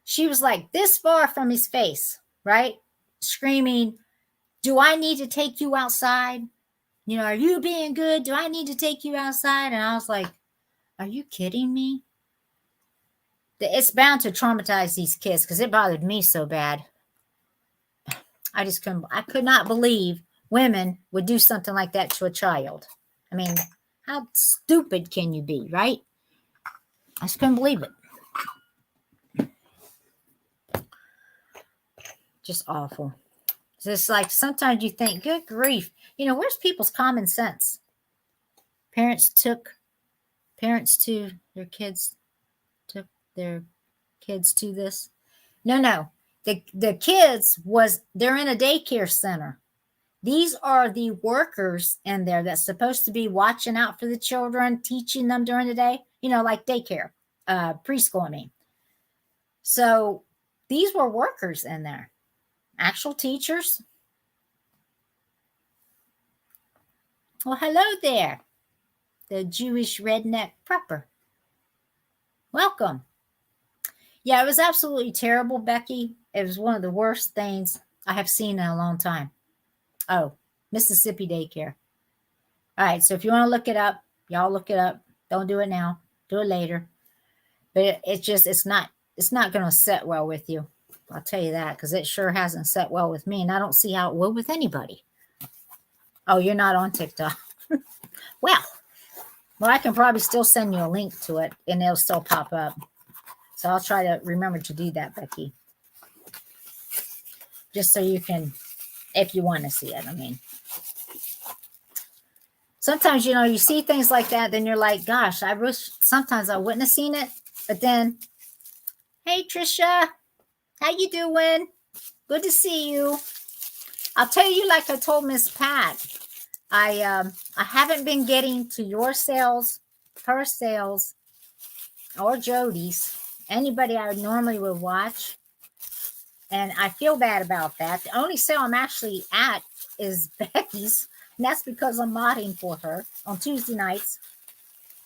Speaker 1: she was like this far from his face, right? Screaming, "Do I need to take you outside? Are you being good? Do I need to take you outside?" And I was like, are you kidding me? It's bound to traumatize these kids, because it bothered me so bad. I could not believe women would do something like that to a child. I mean, how stupid can you be, right? I just couldn't believe it. Just awful. It's like sometimes you think, good grief, where's people's common sense? Parents took their kids to this. No. The kids they're in a daycare center. These are the workers in there that's supposed to be watching out for the children, teaching them during the day, like daycare, preschool, I mean. So these were workers in there, actual teachers. Well, hello there, the Jewish redneck prepper. Welcome. Yeah, it was absolutely terrible, Becky. It was one of the worst things I have seen in a long time. Oh, Mississippi daycare. All right, so if you want to look it up, y'all look it up. Don't do it now. Do it later. But it's not going to set well with you. I'll tell you that, because it sure hasn't set well with me, and I don't see how it will with anybody. Oh, you're not on TikTok. Well, I can probably still send you a link to it, and it'll still pop up. So I'll try to remember to do that, Becky. Just so you can, if you want to see it, I mean. Sometimes, you see things like that, then you're like, gosh, I wish sometimes I wouldn't have seen it. But then, hey, Trisha, how you doing? Good to see you. I'll tell you, like I told Miss Pat, I haven't been getting to your sales, her sales, or Jody's, anybody I normally would watch. And I feel bad about that. The only sale I'm actually at is Becky's. And that's because I'm modding for her on Tuesday nights.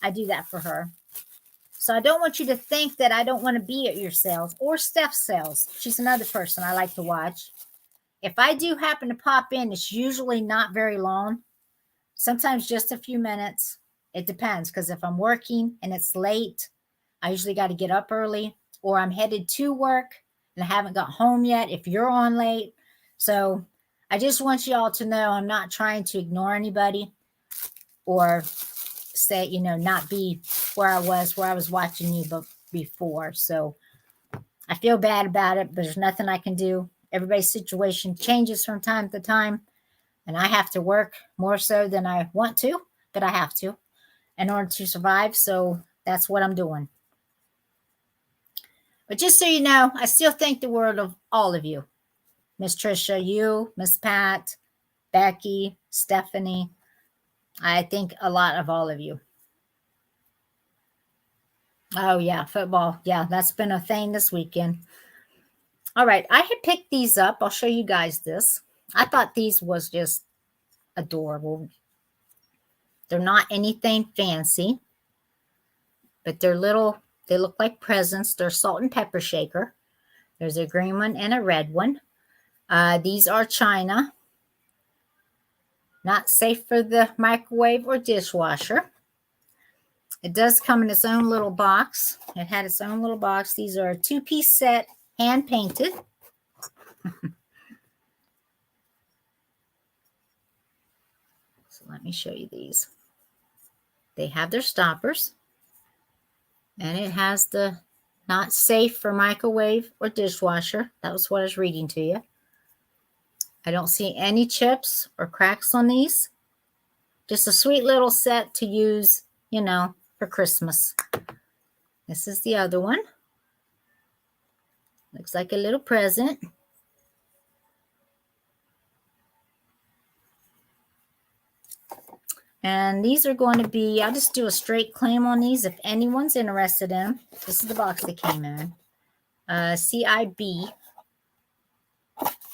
Speaker 1: I do that for her. So I don't want you to think that I don't want to be at your sales or Steph's sales. She's another person I like to watch. If I do happen to pop in, it's usually not very long. Sometimes just a few minutes. It depends, because if I'm working and it's late, I usually got to get up early, or I'm headed to work and I haven't got home yet if you're on late. So I just want you all to know I'm not trying to ignore anybody or say, not be where I was watching you before. So I feel bad about it, but there's nothing I can do. Everybody's situation changes from time to time, and I have to work more so than I want to, but I have to in order to survive. So that's what I'm doing. But just so you know, I still think the world of all of you. Miss Trisha, you, Miss Pat, Becky, Stephanie. I think a lot of all of you. Oh, yeah, football. Yeah, that's been a thing this weekend. All right, I had picked these up. I'll show you guys this. I thought these was just adorable. They're not anything fancy, but they're little. They look like presents. They're salt and pepper shaker. There's a green one and a red one. These are China. Not safe for the microwave or dishwasher. It does come in its own little box. It had its own little box. These are a 2-piece set, hand painted. So let me show you these. They have their stoppers. And it has the not safe for microwave or dishwasher. That was what I was reading to you. I don't see any chips or cracks on these. Just a sweet little set to use, for Christmas. This is the other one. Looks like a little present. And these are going to be, I'll just do a straight claim on these if anyone's interested in them. This is the box they came in. CIB,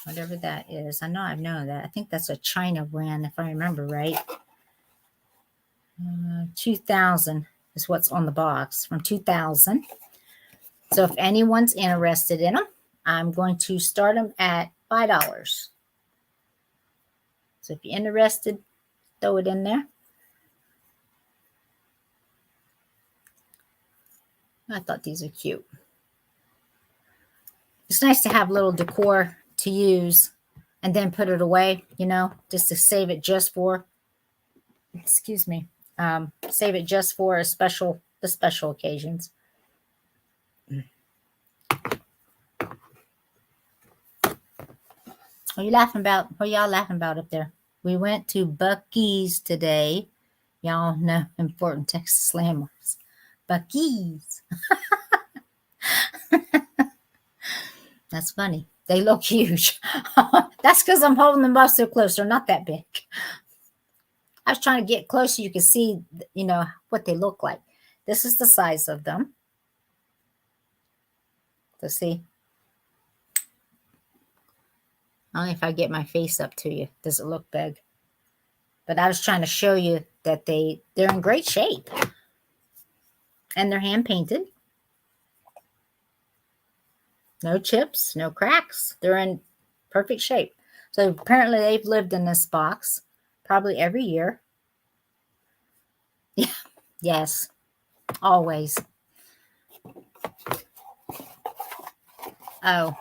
Speaker 1: whatever that is. I know I've known that. I think that's a China brand, if I remember right. 2000 is what's on the box, from 2000. So if anyone's interested in them, I'm going to start them at $5. So if you're interested, throw it in there. I thought these are cute. It's nice to have little decor to use and then put it away, you know, just to save it just for, excuse me, save it just for the special occasions. What are you laughing about? What are y'all laughing about up there? We went to Buc-ee's today. Y'all know important Texas landmarks. Buc-ee's. That's funny. They look huge. That's because I'm holding them up so close. They're not that big. I was trying to get close so you can see, you know, what they look like. This is the size of them. So see. Only if I get my face up to you does it look big. But I was trying to show you that they're in great shape. And they're hand painted. No chips, no cracks. They're in perfect shape. So apparently they've lived in this box probably every year. Yeah, yes, always. Oh,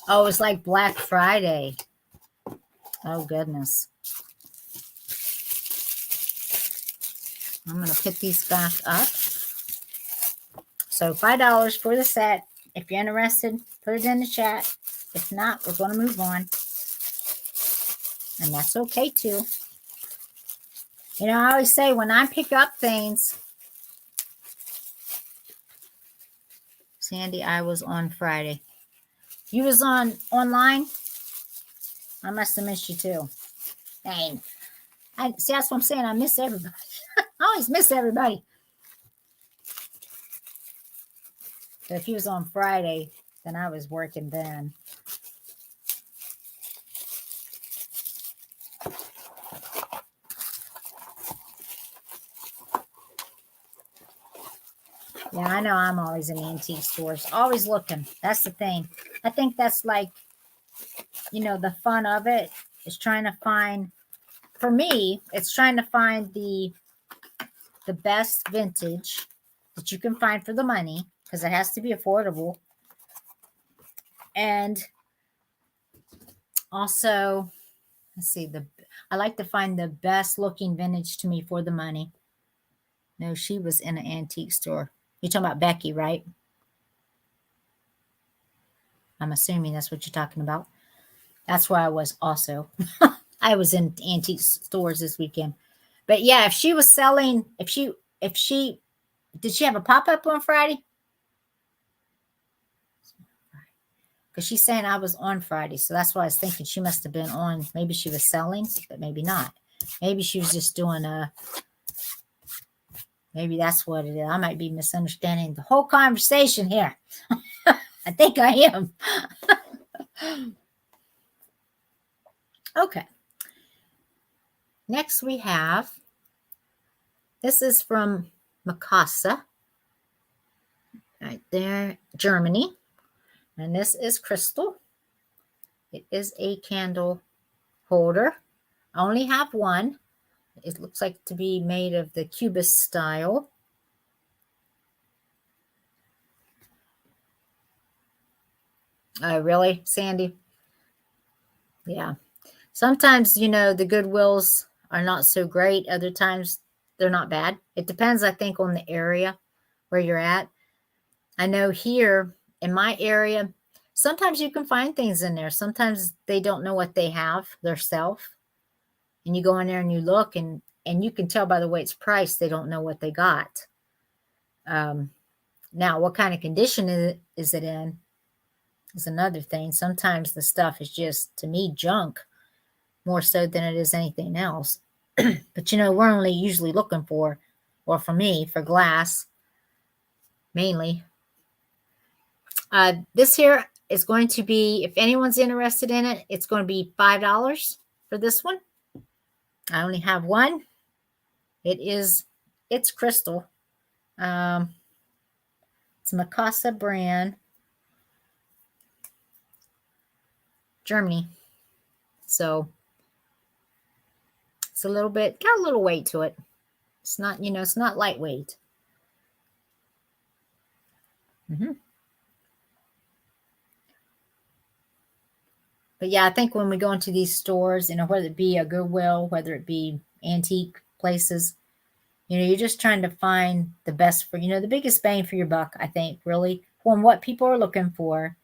Speaker 1: it's like Black Friday. Oh, goodness. I'm going to put these back up. So $5 for the set. If you're interested, put it in the chat. If not, we're going to move on. And that's okay, too. You know, I always say when I pick up things, Sandy, I was on Friday. You was online? I must have missed you, too. Dang. See, that's what I'm saying. I miss everybody. I always miss everybody. So if he was on Friday, then I was working then. Yeah, I know I'm always in antique stores. Always looking. That's the thing. I think that's like, you know, the fun of it is trying to find, for me, it's trying to find the best vintage that you can find for the money, because it has to be affordable. And also, let's see, I like to find the best looking vintage to me for the money. No, she was in an antique store. You're talking about Becky, right? I'm assuming that's what you're talking about. That's where I was also. I was in antique stores this weekend. But yeah, if she was selling, did she have a pop-up on Friday? Because she's saying I was on Friday. So that's why I was thinking she must have been on. Maybe she was selling, but maybe not. Maybe she was just doing maybe that's what it is. I might be misunderstanding the whole conversation here. I think I am. Okay. Next we have, this is from Mikasa. Right there, Germany. And this is crystal. It is a candle holder. I only have one. It looks like to be made of the Cubist style. Really, Sandy? Yeah. Sometimes, you know, the Goodwills are not so great. Other times, they're not bad. It depends, I think, on the area where you're at. I know here in my area, sometimes you can find things in there. Sometimes they don't know what they have themselves. And you go in there and you look, and you can tell by the way it's priced, they don't know what they got. Now, what kind of condition is it in is another thing. Sometimes the stuff is just, to me, junk. more so than it is anything else. But we're only usually looking for, or for me, for glass mainly. This here is going to be, if anyone's interested in it, it's going to be $5 for this one. I only have one. It's crystal. It's Mikasa brand, Germany. So it's got a little weight to it. It's not, it's not lightweight. But yeah, I think when we go into these stores, whether it be a Goodwill, whether it be antique places, you're just trying to find the best for, the biggest bang for your buck, I think, really, from what people are looking for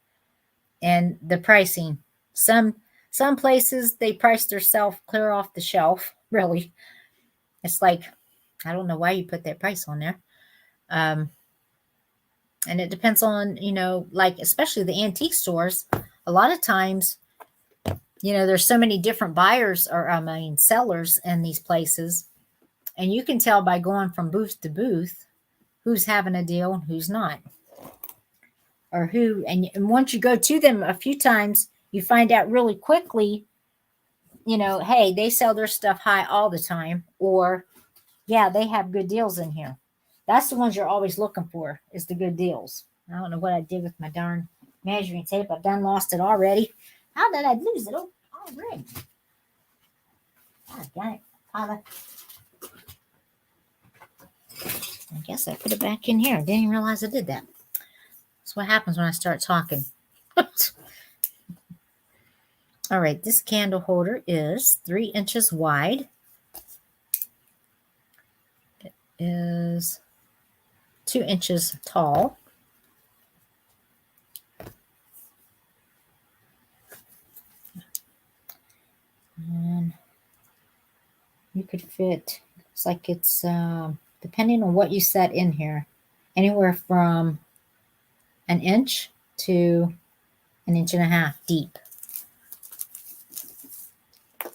Speaker 1: and the pricing. Some places, they price their stuff clear off the shelf, really. It's like, I don't know why you put that price on there. And it depends on, like, especially the antique stores. A lot of times, there's so many different buyers or, sellers in these places. And you can tell by going from booth to booth who's having a deal and who's not. Or who, and once you go to them a few times, you find out really quickly, hey, they sell their stuff high all the time. Or, yeah, they have good deals in here. That's the ones you're always looking for, is the good deals. I don't know what I did with my darn measuring tape. I've done lost it already. How did I lose it already? I got it. I guess I put it back in here. Didn't even realize I did that. That's what happens when I start talking. All right, this candle holder is 3 inches wide. It is 2 inches tall. And you could fit, looks like it's, depending on what you set in here, anywhere from 1 inch to 1.5 inches deep.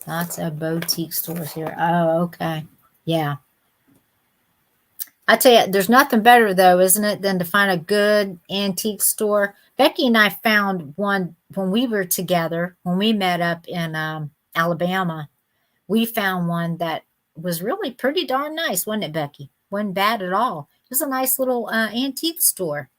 Speaker 1: Lots of boutique stores here. Oh, okay. Yeah. I tell you, there's nothing better, though, isn't it, than to find a good antique store. Becky and I found one when we were together, when we met up in Alabama. We found one that was really pretty darn nice, wasn't it, Becky? Wasn't bad at all. It was a nice little antique store.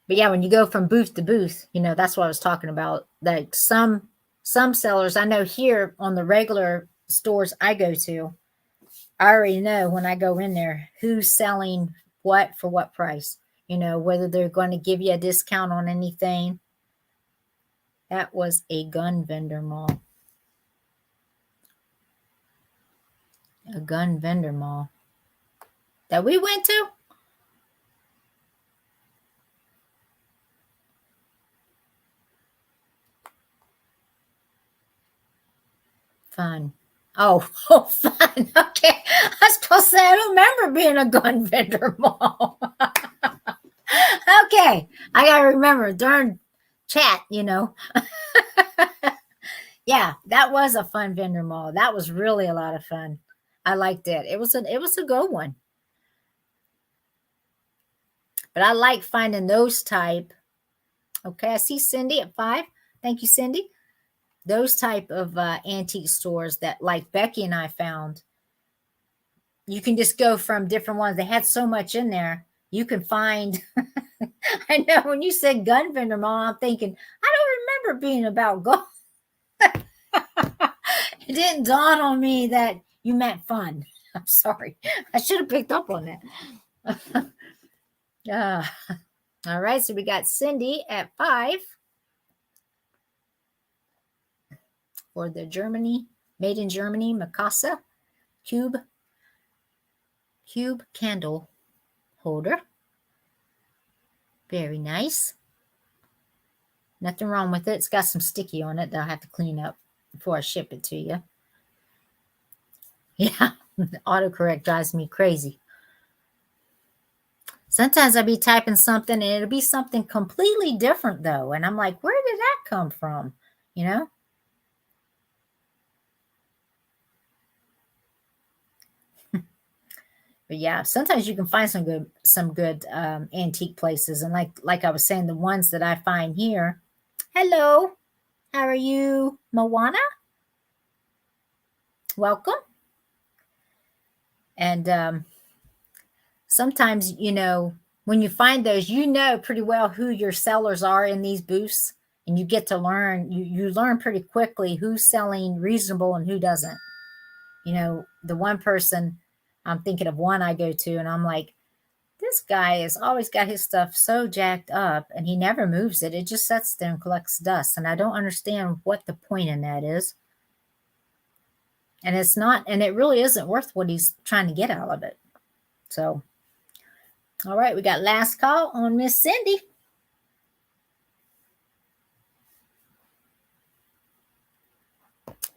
Speaker 1: But yeah, when you go from booth to booth, that's what I was talking about. Like some sellers, I know here on the regular stores I go to, I already know when I go in there who's selling what for what price. Whether they're going to give you a discount on anything. That was a gun vendor mall. A gun vendor mall that we went to. Fun. Oh, fun. Okay. I was supposed to say, I don't remember being a gun vendor mall. Okay. I got to remember, darn chat, Yeah, that was a fun vendor mall. That was really a lot of fun. I liked it. It was a good one. But I like finding those type. Okay, I see Cindy at 5. Thank you, Cindy. Those type of antique stores that, like Becky and I found, you can just go from different ones. They had so much in there. You can find, I know when you said gun vendor mall, I'm thinking, I don't remember being about gun. It didn't dawn on me that you meant fun. I'm sorry. I should have picked up on that. All right, so we got Cindy at 5 for the made in Germany, Mikasa cube candle holder. Very nice. Nothing wrong with it. It's got some sticky on it that I'll have to clean up before I ship it to you. Yeah, autocorrect drives me crazy. Sometimes I'll be typing something and it'll be something completely different though. And I'm like, where did that come from? You know? But yeah, sometimes you can find some good antique places. And like I was saying, the ones that I find here. Hello, how are you, Moana? Welcome. And sometimes, when you find those, pretty well who your sellers are in these booths, and you get to learn. You learn pretty quickly who's selling reasonable and who doesn't. The one person, I'm thinking of one I go to, and I'm like, this guy has always got his stuff so jacked up and he never moves it. It just sits there and collects dust. And I don't understand what the point in that is. And it really isn't worth what he's trying to get out of it. So, all right, we got last call on Miss Cindy.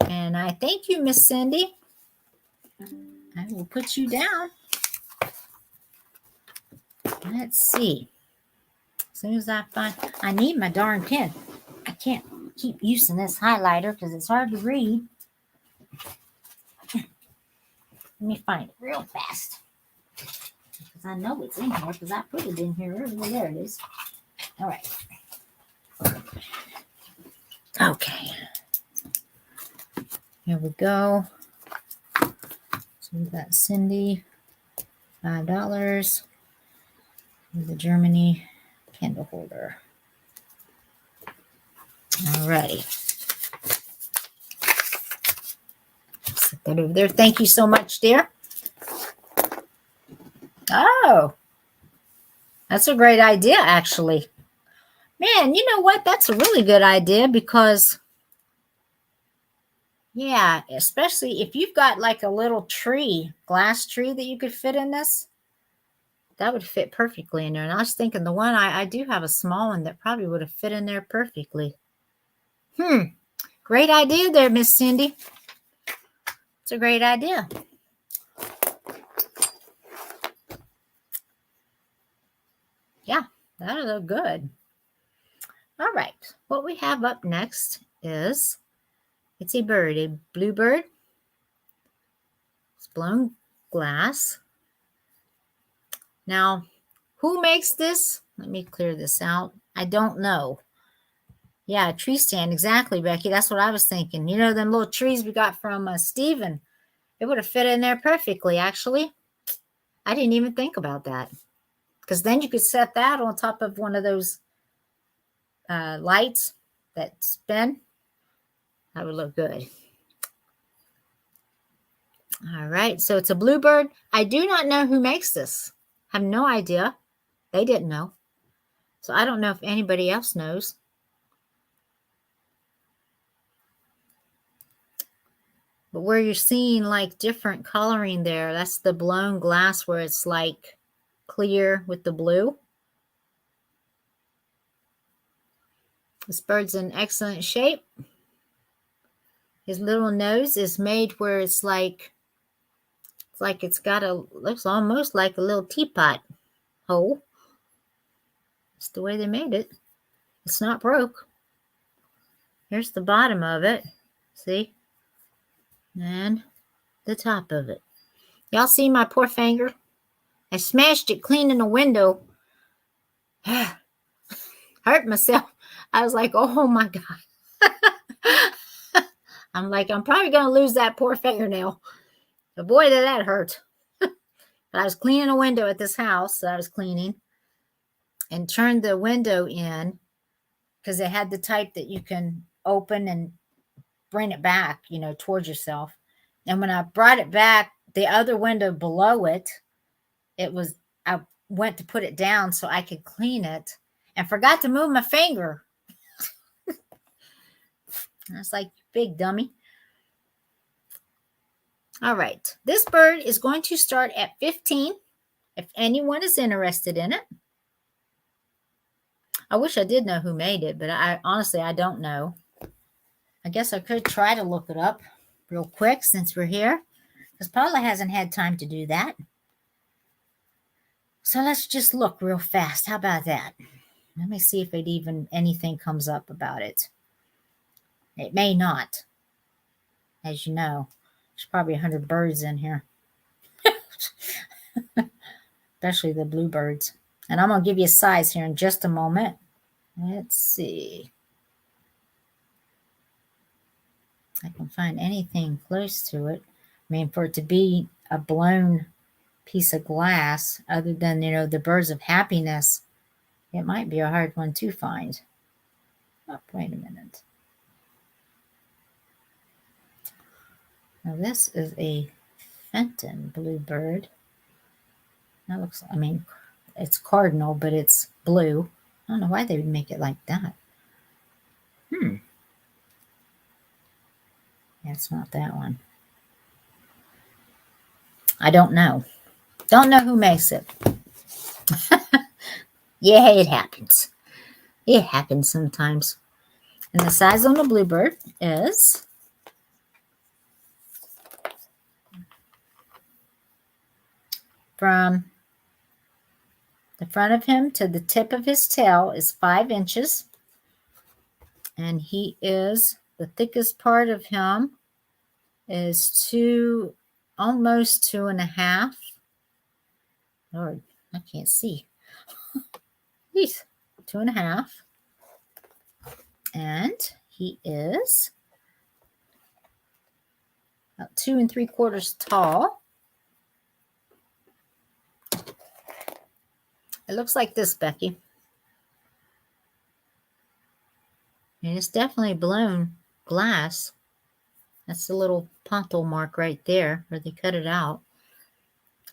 Speaker 1: And I thank you, Miss Cindy. I will put you down. Let's see. As soon as I need my darn pen. I can't keep using this highlighter because it's hard to read. Let me find it real fast. Because I know it's in here because I put it in here earlier. There it is. All right. Okay. Here we go. So we've got Cindy, $5. The Germany candle holder. All righty. Set that over there. Thank you so much, dear. Oh, that's a great idea, actually. Man, you know what? That's a really good idea because, yeah, especially if you've got like a little glass tree that you could fit in this. That would fit perfectly in there. And I was thinking the one, I do have a small one that probably would have fit in there perfectly. Great idea there, Miss Cindy. It's a great idea. Yeah, that'll look good. All right. What we have up next is, it's a bird, a bluebird. It's blown glass. Now, who makes this? Let me clear this out. I don't know. Yeah, a tree stand. Exactly, Becky. That's what I was thinking. Them little trees we got from Steven. It would have fit in there perfectly, actually. I didn't even think about that. Because then you could set that on top of one of those lights that spin. That would look good. All right. So it's a bluebird. I do not know who makes this. I have no idea. They didn't know. So I don't know if anybody else knows. But where you're seeing like different coloring there, that's the blown glass where it's like clear with the blue. This bird's in excellent shape. His little nose is made where it's like looks almost like a little teapot hole. It's the way they made it. It's not broke. Here's the bottom of it. See? And the top of it. Y'all see my poor finger? I smashed it cleaning a window. Hurt myself. I was like, oh my God. I'm like, I'm probably going to lose that poor fingernail. But boy, did that hurt. But I was cleaning a window at this house that I was cleaning and turned the window in because they had the type that you can open and bring it back, towards yourself. And when I brought it back, the other window below it, I went to put it down so I could clean it and forgot to move my finger. I was like, big dummy. All right. This bird is going to start at 15 if anyone is interested in it. I wish I did know who made it, but honestly, I don't know. I guess I could try to look it up real quick since we're here, because Paula hasn't had time to do that. So let's just look real fast. How about that? Let me see if anything comes up about it. It may not. As you know, there's probably 100 birds in here, especially the bluebirds. And I'm going to give you a size here in just a moment. Let's see. I can find anything close to it. I mean, for it to be a blown piece of glass, other than, the birds of happiness, it might be a hard one to find. Oh, wait a minute. Now, this is a Fenton Bluebird. That looks, it's cardinal, but it's blue. I don't know why they would make it like that. Yeah, it's not that one. I don't know. Don't know who makes it. Yeah, it happens. It happens sometimes. And the size on the bluebird is from the front of him to the tip of his tail is 5 inches. And the thickest part of him is almost 2.5. Lord, I can't see. He's 2.5. And he is about 2 3/4 tall. It looks like this, Becky. And it's definitely blown glass. That's the little pontal mark right there where they cut it out.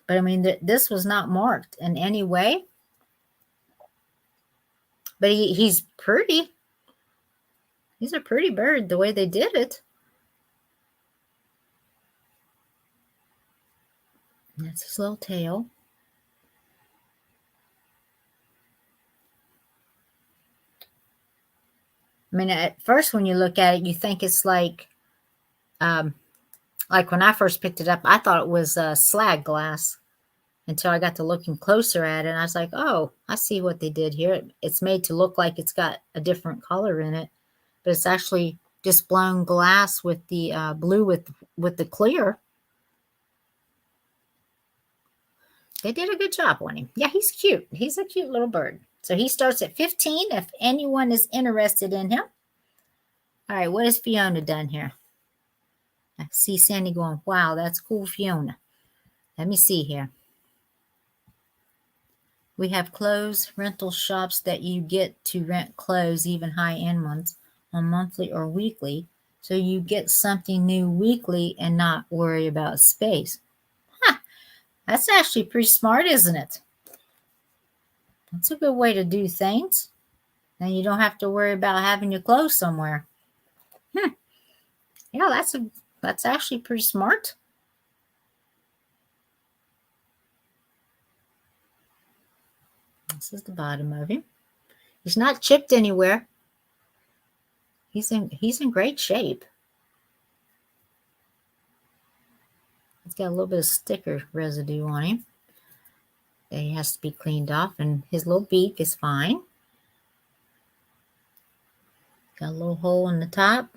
Speaker 1: But I mean, this was not marked in any way. But he's pretty. He's a pretty bird the way they did it. That's his little tail. I mean, at first when you look at it, you think it's like when I first picked it up, I thought it was slag glass until I got to looking closer at it. And I was like, oh, I see what they did here. It's made to look like it's got a different color in it, but it's actually just blown glass with the blue with the clear. They did a good job on him. Yeah, he's cute. He's a cute little bird. So he starts at 15 if anyone is interested in him. All right, what has Fiona done here? I see Sandy going, wow, that's cool, Fiona. Let me see here. We have clothes rental shops that you get to rent clothes, even high-end ones, on monthly or weekly. So you get something new weekly and not worry about space. Huh, that's actually pretty smart, isn't it? That's a good way to do things. Then you don't have to worry about having your clothes somewhere. Yeah, that's actually pretty smart. This is the bottom of him. He's not chipped anywhere. He's in great shape. He's got a little bit of sticker residue on him that he has to be cleaned off, and his little beak is fine. Got a little hole in the top.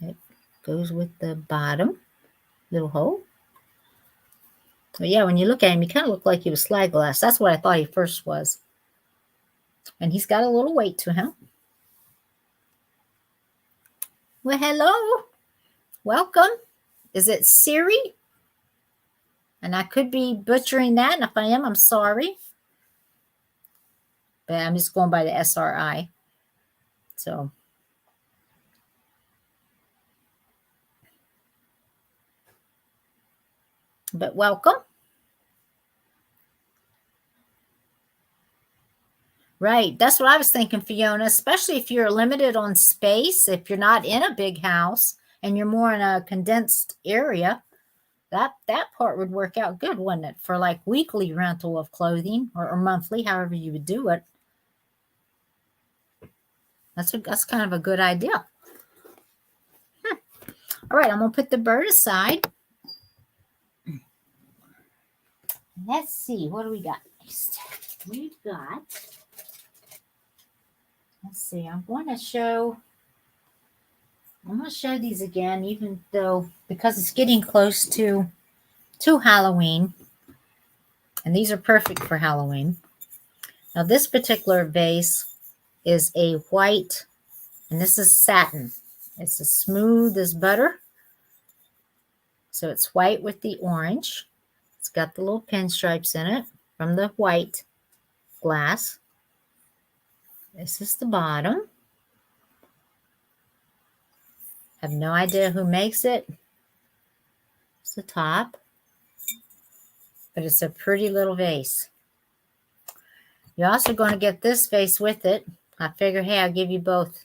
Speaker 1: It goes with the bottom little hole. But yeah, when you look at him, he kind of looked like he was slag glass. That's what I thought he first was. And he's got a little weight to him. Well, hello. Welcome. Is it Siri? And I could be butchering that. And if I am, I'm sorry. But I'm just going by the SRI. So. But welcome. Right. That's what I was thinking, Fiona, especially if you're limited on space, if you're not in a big house and you're more in a condensed area, that part would work out good, wouldn't it? For like weekly rental of clothing or monthly, however you would do it. That's kind of a good idea. All right, I'm going to put the bird aside. Let's see, what do we got next? We've got, let's see, I'm going to show these again, even though, because it's getting close to Halloween. And these are perfect for Halloween. Now, this particular vase is a white, and this is satin. It's as smooth as butter. So it's white with the orange. It's got the little pinstripes in it from the white glass. This is the bottom. Have no idea who makes it. It's the top. But it's a pretty little vase. You're also going to get this vase with it. I figure, hey, I'll give you both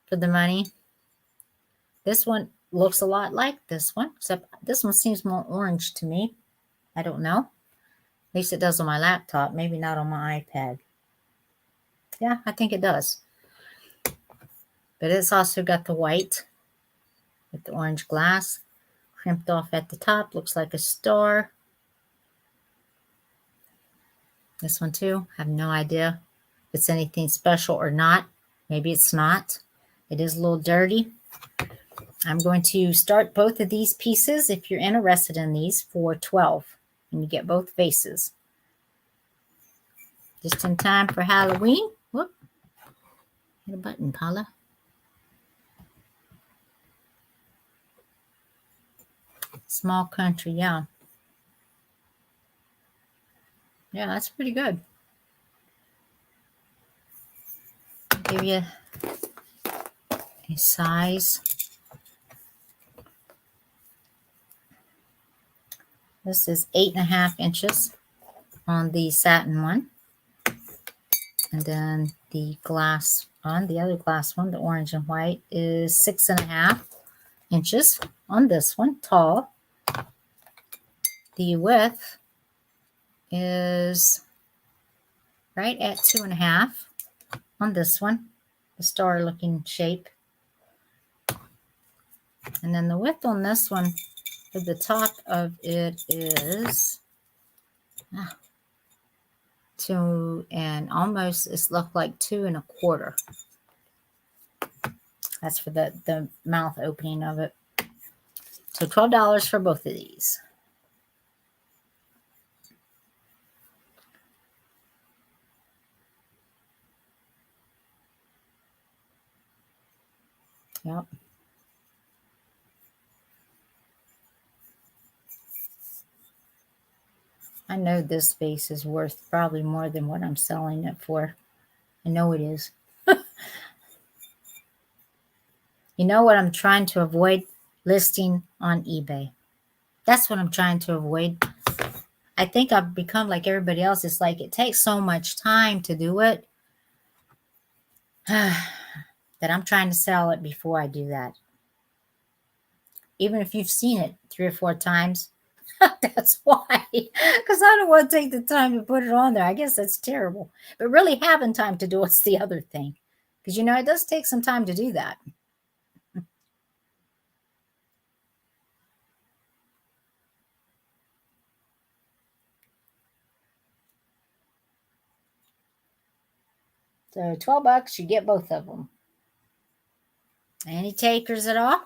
Speaker 1: for the money. This one looks a lot like this one, except this one seems more orange to me. I don't know. At least it does on my laptop, maybe not on my iPad. Yeah, I think it does. But it's also got the white with the orange glass. Crimped off at the top, looks like a star. This one too, have no idea if it's anything special or not. Maybe it's not. It is a little dirty. I'm going to start both of these pieces, if you're interested in these, for $12. And you get both vases. Just in time for Halloween. Whoop. Hit a button, Paula. Small country, yeah. Yeah, that's pretty good. I'll give you a size. This is 8.5 inches on the satin one. And then the glass on the other glass one, the orange and white, is 6.5 inches on this one, tall. The width is right at 2.5 on this one, the star looking shape. And then the width on this one, at the top of it, is 2 and almost, it's looked like 2.25. That's for the mouth opening of it. So $12 for both of these. Yep. I know this vase is worth probably more than what I'm selling it for. I know it is. You know what I'm trying to avoid? Listing on eBay. That's what I'm trying to avoid. I think I've become like everybody else. It's like it takes so much time to do it that I'm trying to sell it before I do that. Even if you've seen it 3 or 4 times, that's why. Because I don't want to take the time to put it on there. I guess that's terrible. But really having time to do it's the other thing. Because, it does take some time to do that. So $12, you get both of them. Any takers at all?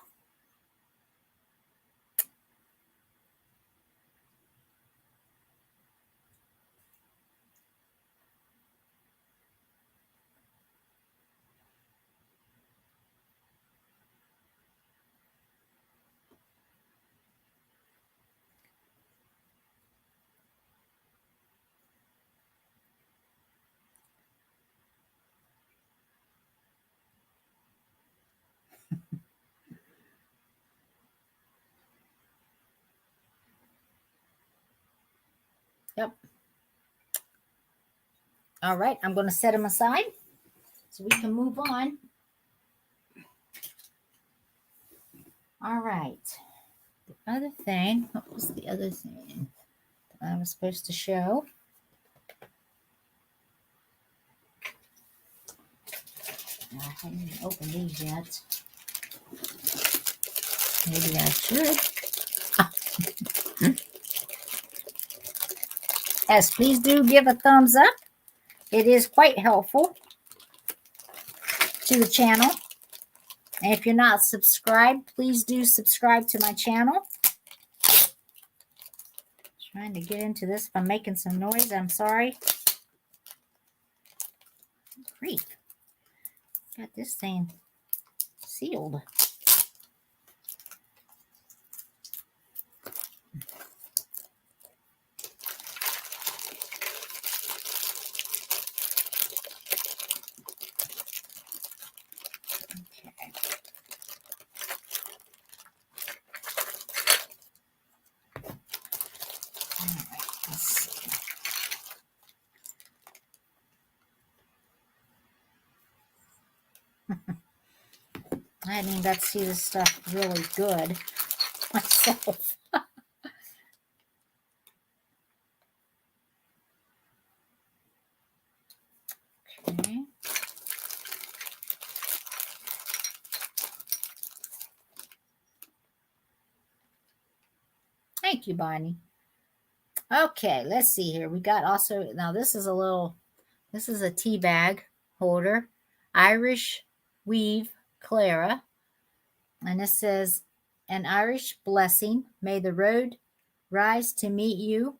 Speaker 1: Yep. All right, I'm going to set them aside so we can move on. All right. The other thing, what was the other thing that I was supposed to show? I haven't even opened these yet. Maybe I should. Yes, please do give a thumbs up. It is quite helpful to the channel. And if you're not subscribed, please do subscribe to my channel. Trying to get into this. If I'm making some noise, I'm sorry. Grief. Got this thing sealed. Okay. All right, let's see. I hadn't even got to see this stuff really good myself. Okay. Thank you, Bonnie. Okay, let's see here. We got also, now this is a tea bag holder. Irish Weave Clara. And it says, an Irish blessing. May the road rise to meet you.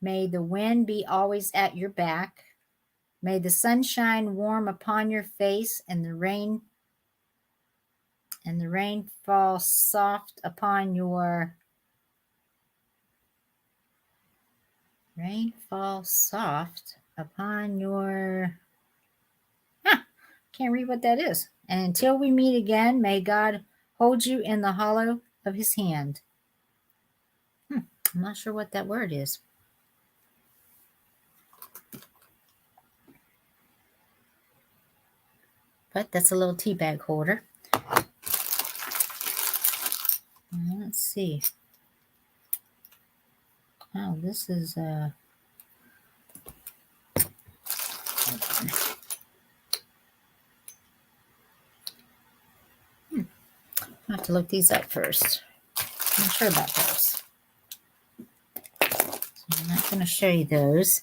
Speaker 1: May the wind be always at your back. May the sun shine warm upon your face and the rain fall soft upon your can't read what that is. And until we meet again, may God hold you in the hollow of his hand. I'm not sure what that word is. But that's a little tea bag holder. Let's see. Oh, this is I have to look these up first. I'm not sure about those. So I'm not going to show you those.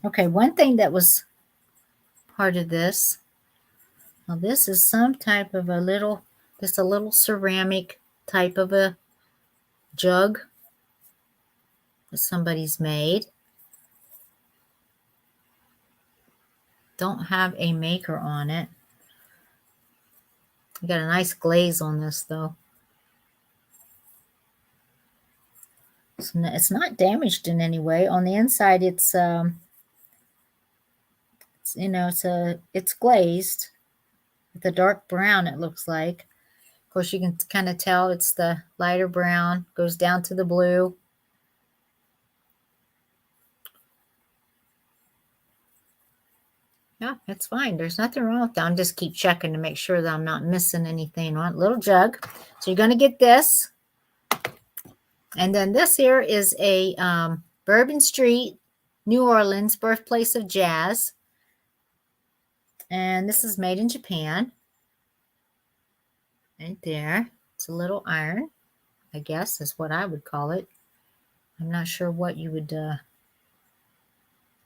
Speaker 1: Okay, one thing that was part of this. Now this is some type of a little ceramic type of a jug that somebody's made. Don't have a maker on it. You got a nice glaze on this though. It's not damaged in any way. On the inside, it's glazed with a dark brown. It looks like. Of course, you can kind of tell it's the lighter brown. Goes down to the blue. Yeah, it's fine. There's nothing wrong with that. I'm just keep checking to make sure that I'm not missing anything on it. Little jug. So you're going to get this. And then this here is a Bourbon Street, New Orleans, birthplace of jazz. And this is made in Japan. Right there. It's a little iron, I guess is what I would call it. I'm not sure what you would,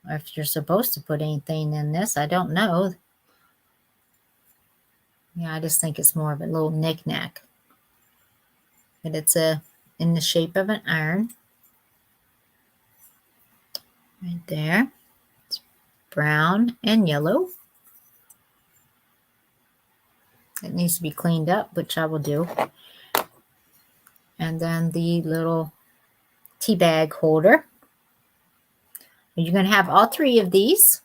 Speaker 1: if you're supposed to put anything in this. I don't know. Yeah, I just think it's more of a little knick-knack. But it's in the shape of an iron. Right there. It's brown and yellow. It needs to be cleaned up, which I will do. And then the little tea bag holder. You're going to have all three of these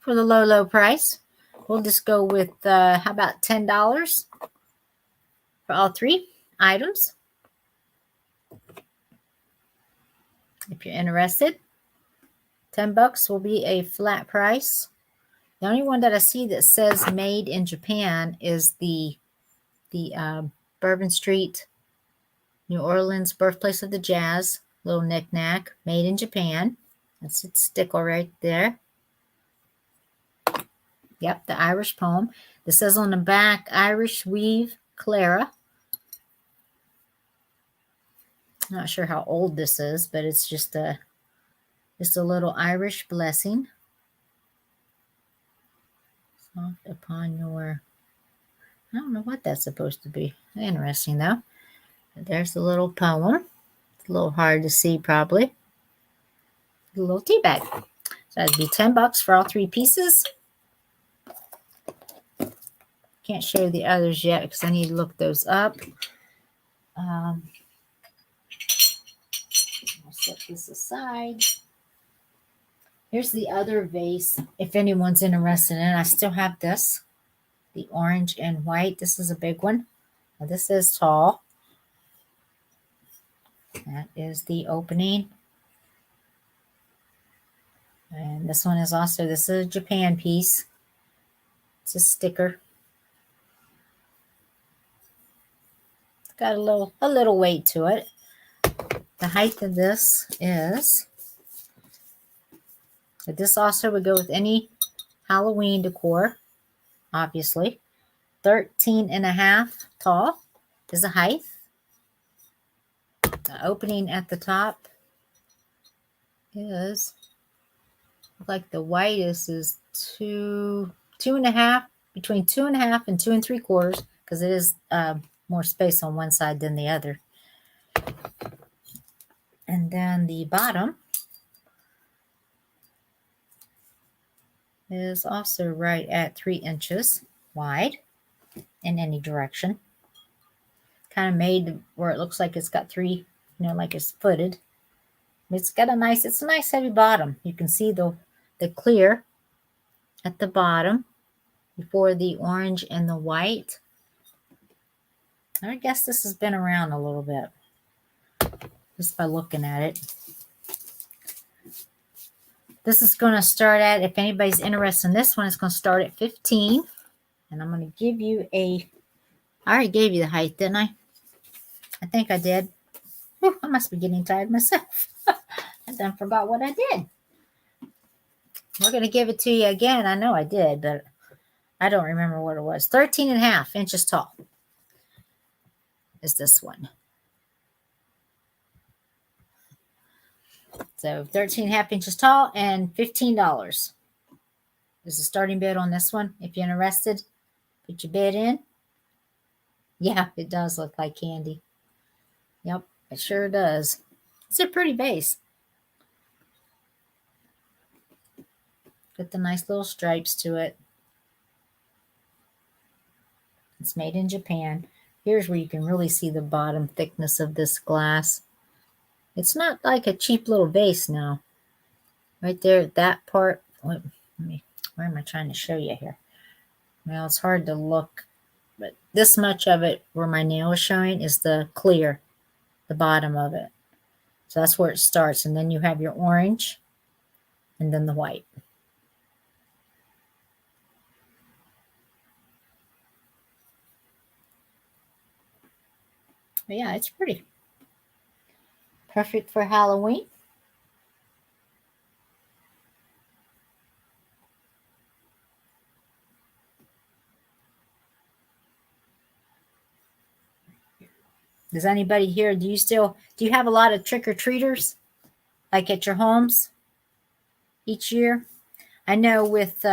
Speaker 1: for the low, low price. We'll just go with, how about $10 for all three items? If you're interested, $10 will be a flat price. The only one that I see that says made in Japan is the Bourbon Street, New Orleans, birthplace of the jazz, little knick-knack, made in Japan. That's its sticker right there. Yep, the Irish poem. This says on the back, Irish Weave Clara. Not sure how old this is, but it's just a Just a little Irish blessing. Soft upon your... I don't know what that's supposed to be. Interesting, though. But there's the little poem. It's a little hard to see, probably. A little tea bag. So that'd be $10 for all 3 pieces. Can't show the others yet because I need to look those up. I'll set this aside. Here's the other vase, if anyone's interested in it. I still have this, the orange and white. This is a big one. Now, this is tall. That is the opening. And this one is also, this is a Japan piece. It's a sticker. It's got a little weight to it. The height of this is, but this also would go with any Halloween decor, obviously. 13.5 tall is the height. The opening at the top is, like the whitest is 2.5, between 2.5 and 2 3/4, because it is more space on one side than the other. And then the bottom is also right at 3 inches wide in any direction. Kind of made where it looks like it's got 3, like it's footed. It's got a nice heavy bottom. You can see the clear at the bottom before the orange and the white. I guess this has been around a little bit just by looking at it. This is going to start at, if anybody's interested in this one, it's going to start at 15. And I'm going to give you I already gave you the height, didn't I? I think I did. Whew, I must be getting tired myself. I done forgot what I did. We're going to give it to you again. I know I did, but I don't remember what it was. 13.5 inches tall is this one. So 13.5 inches tall and $15 is the starting bid on this one. If you're interested, put your bid in. Yeah, it does look like candy. Yep, it sure does. It's a pretty vase. Got the nice little stripes to it. It's made in Japan. Here's where you can really see the bottom thickness of this glass. It's not like a cheap little vase now. Right there, that part. Where am I trying to show you here? Well, it's hard to look, but this much of it where my nail is showing is the clear, the bottom of it. So that's where it starts. And then you have your orange and then the white. But yeah, it's pretty. Perfect for Halloween. Does anybody here, do you have a lot of trick-or-treaters? Like at your homes each year? I know with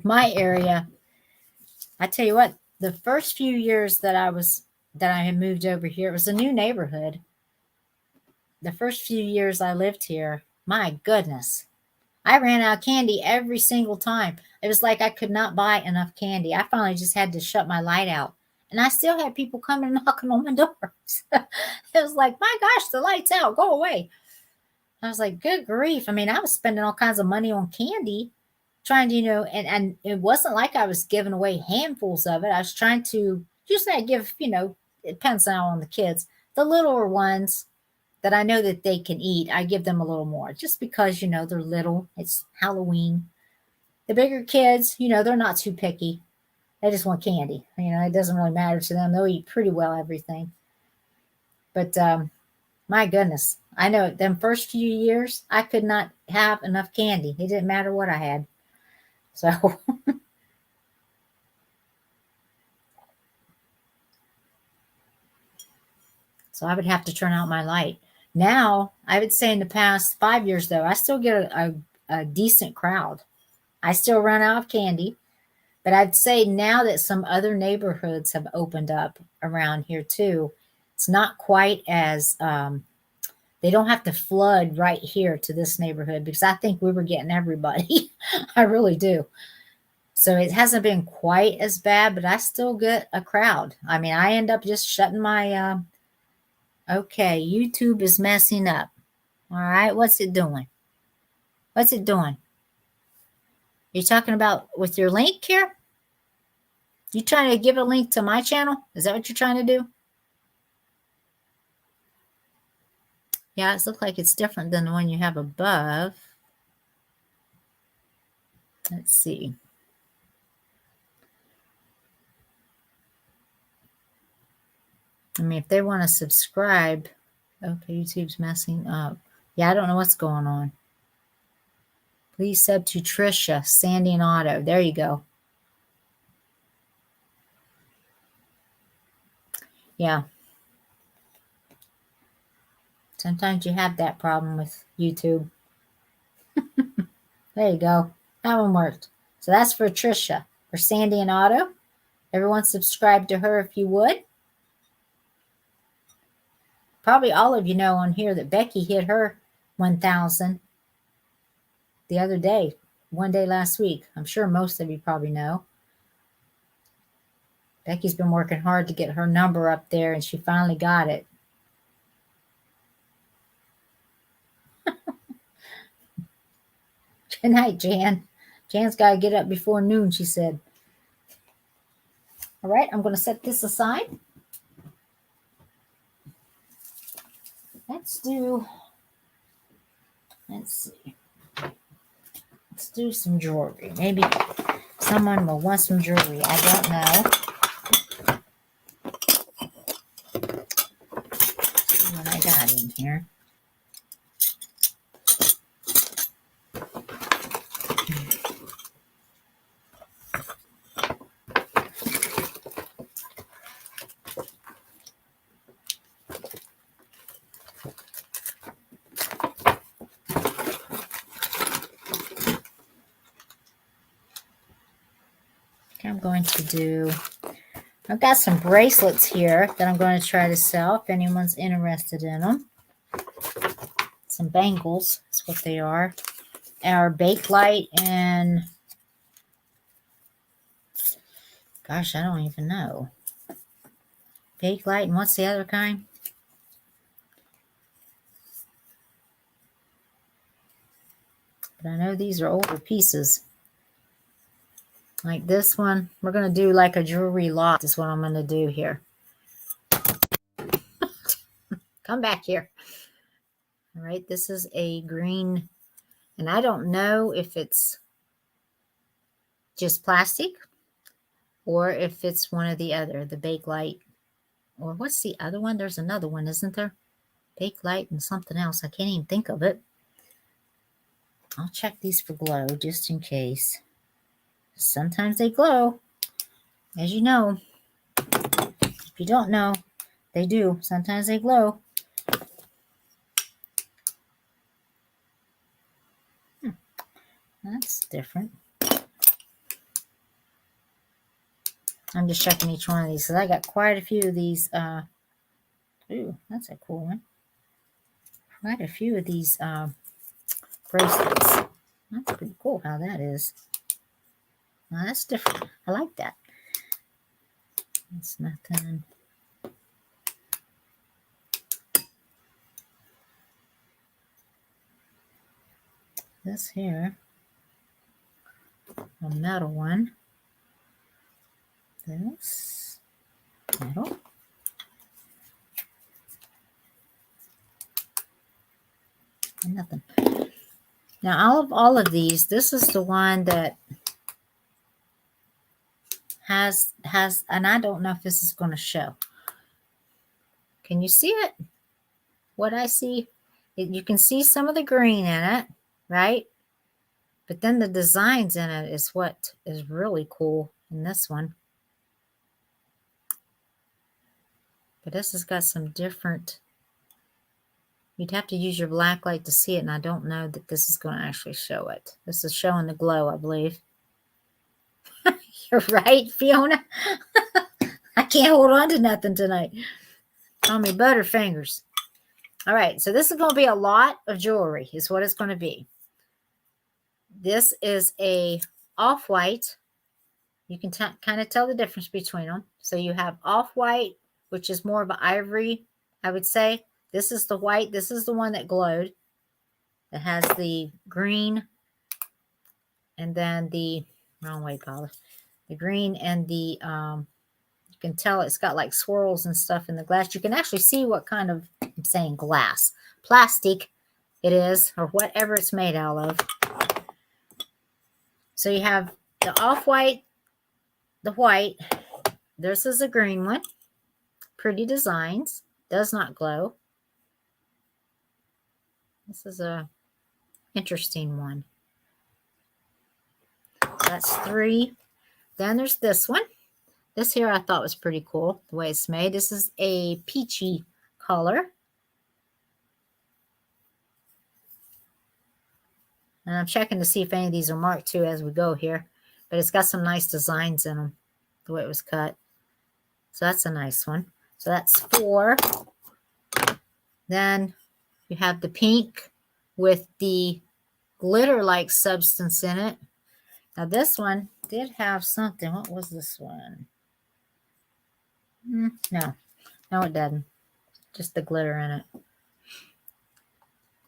Speaker 1: my area, I tell you what, the first few years that I had moved over here, it was a new neighborhood. The first few years I lived here, my goodness, I ran out of candy every single time. It was like I could not buy enough candy. I finally just had to shut my light out. And I still had people coming and knocking on my doors. It was like, my gosh, the light's out. Go away. I was like, good grief. I mean, I was spending all kinds of money on candy, trying to, and it wasn't like I was giving away handfuls of it. I was trying to, usually I give, it depends on the kids. The littler ones that I know that they can eat, I give them a little more just because, they're little. It's Halloween. The bigger kids, they're not too picky. They just want candy. It doesn't really matter to them. They'll eat pretty well everything. But my goodness, I know them first few years, I could not have enough candy. It didn't matter what I had. So I would have to turn out my light Now, I would say in the past 5 years, though, I still get a decent crowd. I still run out of candy, but I'd say now that some other neighborhoods have opened up around here too, it's not quite as they don't have to flood right here to this neighborhood because I think we were getting everybody. I really do. So it hasn't been quite as bad, but I still get a crowd. I mean, I end up just shutting my okay, YouTube is messing up. All right, what's it doing? What's it doing? You talking about with your link here? You trying to give a link to my channel? Is that what you're trying to do? Yeah, it looks like it's different than the one you have above. Let's see. I mean, if they want to subscribe, okay, YouTube's messing up. Yeah, I don't know what's going on. Please sub to Trisha, Sandy, and Otto. There you go. Yeah. Sometimes you have that problem with YouTube. There you go. That one worked. So that's for Trisha. For Sandy and Otto. Everyone subscribe to her if you would. Probably all of you know on here that Becky hit her 1,000 the other day. One day last week. I'm sure most of you probably know. Becky's been working hard to get her number up there, and she finally got it. Good night, Jan. Jan's got to get up before noon, she said. All right, I'm going to set this aside. Let's see. Let's do some jewelry. Maybe someone will want some jewelry. I don't know. Let's see what I got in here. I'm going to do, I've got some bracelets here that I'm going to try to sell if anyone's interested in them. Some bangles, that's what they are. Our Bakelite and, gosh, I don't even know. Bakelite and what's the other kind? But I know these are older pieces. Like this one, we're going to do like a jewelry lot is what I'm going to do here. Come back here. All right, this is a green, and I don't know if it's just plastic or if it's one or the other, the Bakelite. Or what's the other one? There's another one, isn't there? Bakelite and something else. I can't even think of it. I'll check these for glow just in case. Sometimes they glow, as you know. If you don't know, they do. Sometimes they glow. That's different. I'm just checking each one of these because I got quite a few of these. Ooh, that's a cool one. Quite a few of these bracelets. That's pretty cool how that is. Now, that's different. I like that. That's nothing. This here, a metal one. This metal. And nothing. Now, all of these, this is the one that has, and I don't know if this is going to show. Can you see it? What I see, you can see some of the green in it, right? But then the designs in it is what is really cool in this one. But this has got some different, You'd have to use your black light to see it, and I don't know that this is going to actually show it. This is showing the glow, I believe. You're right, Fiona. I can't hold on to nothing tonight. Call me Butterfingers. All right, so this is going to be a lot of jewelry is what it's going to be. This is a off-white. You can kind of tell the difference between them. So you have off-white, which is more of an ivory, I would say. This is the white. This is the one that glowed. It has the green and then the, wrong way, Paula. The green and the, you can tell it's got like swirls and stuff in the glass. You can actually see what kind of, I'm saying glass, plastic it is, or whatever it's made out of. So you have the off-white, the white. This is a green one. Pretty designs. Does not glow. This is a interesting one. That's 3. Then there's this one. This here I thought was pretty cool, the way it's made. This is a peachy color. And I'm checking to see if any of these are marked too as we go here. But it's got some nice designs in them, the way it was cut. So that's a nice one. So that's 4. Then you have the pink with the glitter-like substance in it. Now this one did have something. What was this one? No, it doesn't. Just the glitter in it.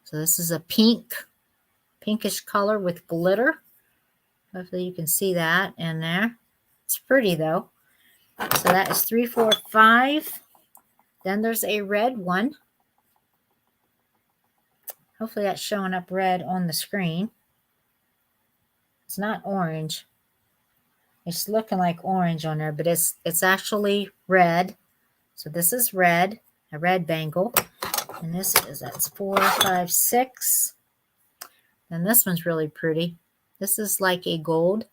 Speaker 1: So this is a pinkish color with glitter. Hopefully you can see that in there. It's pretty though. So that is 3, 4, 5. Then there's a red one. Hopefully that's showing up red on the screen. It's not orange. It's looking like orange on there, but it's actually red. So this is red, a red bangle. And that's 4, 5, 6. And this one's really pretty. This is like a gold.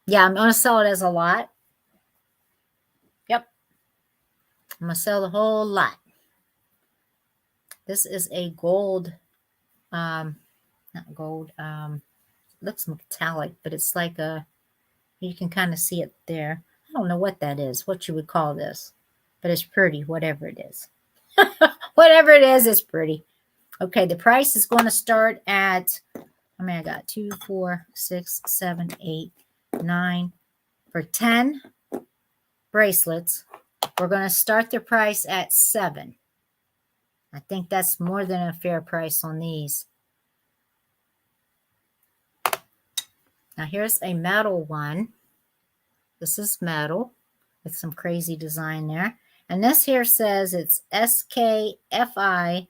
Speaker 1: Yeah, I'm going to sell it as a lot. Yep. I'm going to sell the whole lot. This is a gold, not gold, looks metallic, but it's like a, you can kind of see it there. I don't know what that is, what you would call this, but it's pretty, whatever it is. Whatever it is, it's pretty. Okay, the price is going to start at, I got 2, 4, 6, 7, 8, 9. For 10 bracelets, we're going to start the price at 7. I think that's more than a fair price on these. Now here's a metal one. This is metal with some crazy design there. And this here says it's SKFI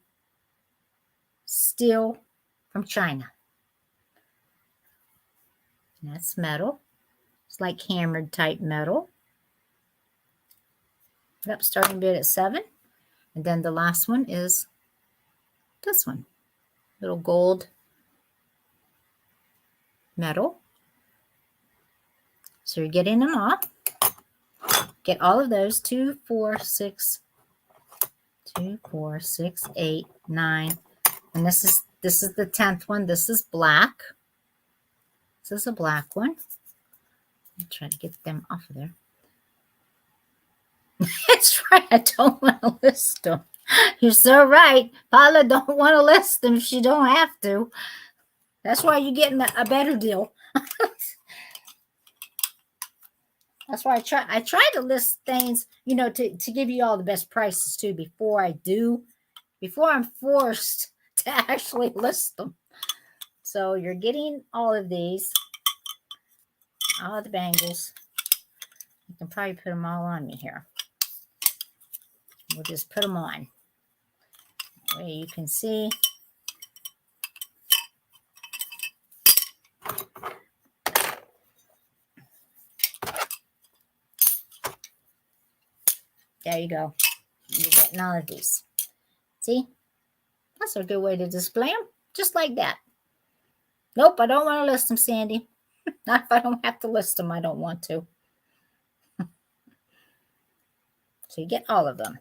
Speaker 1: steel from China. And that's metal. It's like hammered type metal. Yep, starting bid at 7. And then the last one is this one. Little gold metal. So you're getting them all. Get all of those. 2, 4, 6, 8, 9. And this is the 10th one. This is black. This is a black one. I'm trying to get them off of there. That's right. I don't want to list them. You're so right. Paula don't want to list them. She don't have to. That's why you're getting a better deal. That's why I try to list things, to give you all the best prices too before I'm forced to actually list them. So you're getting all of these, all of the bangles. You can probably put them all on me here. We'll just put them on. That way you can see. There you go. You're getting all of these. See? That's a good way to display them. Just like that. Nope, I don't want to list them, Sandy. Not if I don't have to list them. I don't want to. So you get all of them.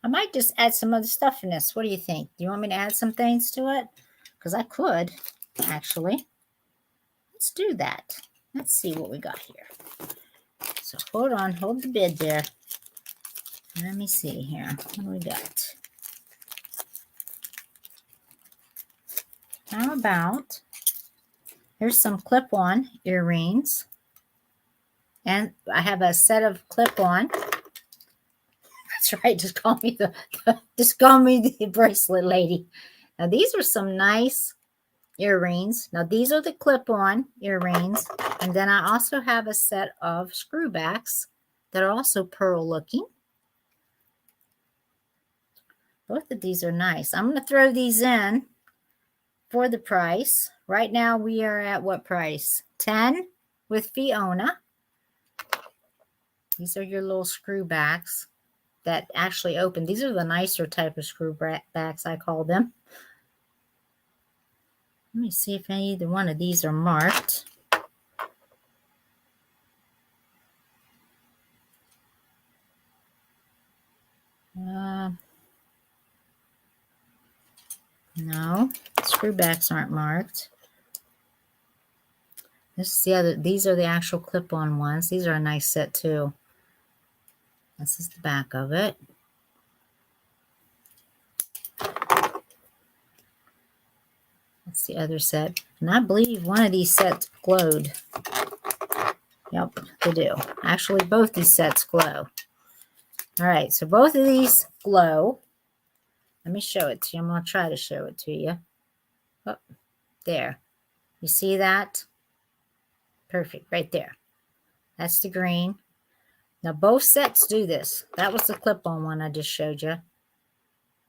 Speaker 1: I might just add some other stuff in this. What do you think? Do you want me to add some things to it? Because I could, actually. Let's do that. Let's see what we got here. So hold on, hold the bid there. Let me see here. What do we got? How about, here's some clip-on earrings. And I have a set of clip-on. That's right, just call me the bracelet lady. Now these are some nice earrings. Now these are the clip-on earrings. And then I also have a set of screwbacks that are also pearl looking. Both of these are nice. I'm going to throw these in for the price. Right now we are at what price? 10 with Fiona. These are your little screwbacks that actually open. These are the nicer type of screwbacks, I call them. Let me see if either one of these are marked. No, screwbacks aren't marked. This is the other. These are the actual clip-on ones. These are a nice set too. This is the back of it. That's the other set. And I believe one of these sets glowed. Yep, they do. Actually, both these sets glow. All right, so both of these glow. Let me show it to you. I'm going to try to show it to you. Oh, there. You see that? Perfect, right there. That's the green. Now, both sets do this. That was the clip-on one I just showed you.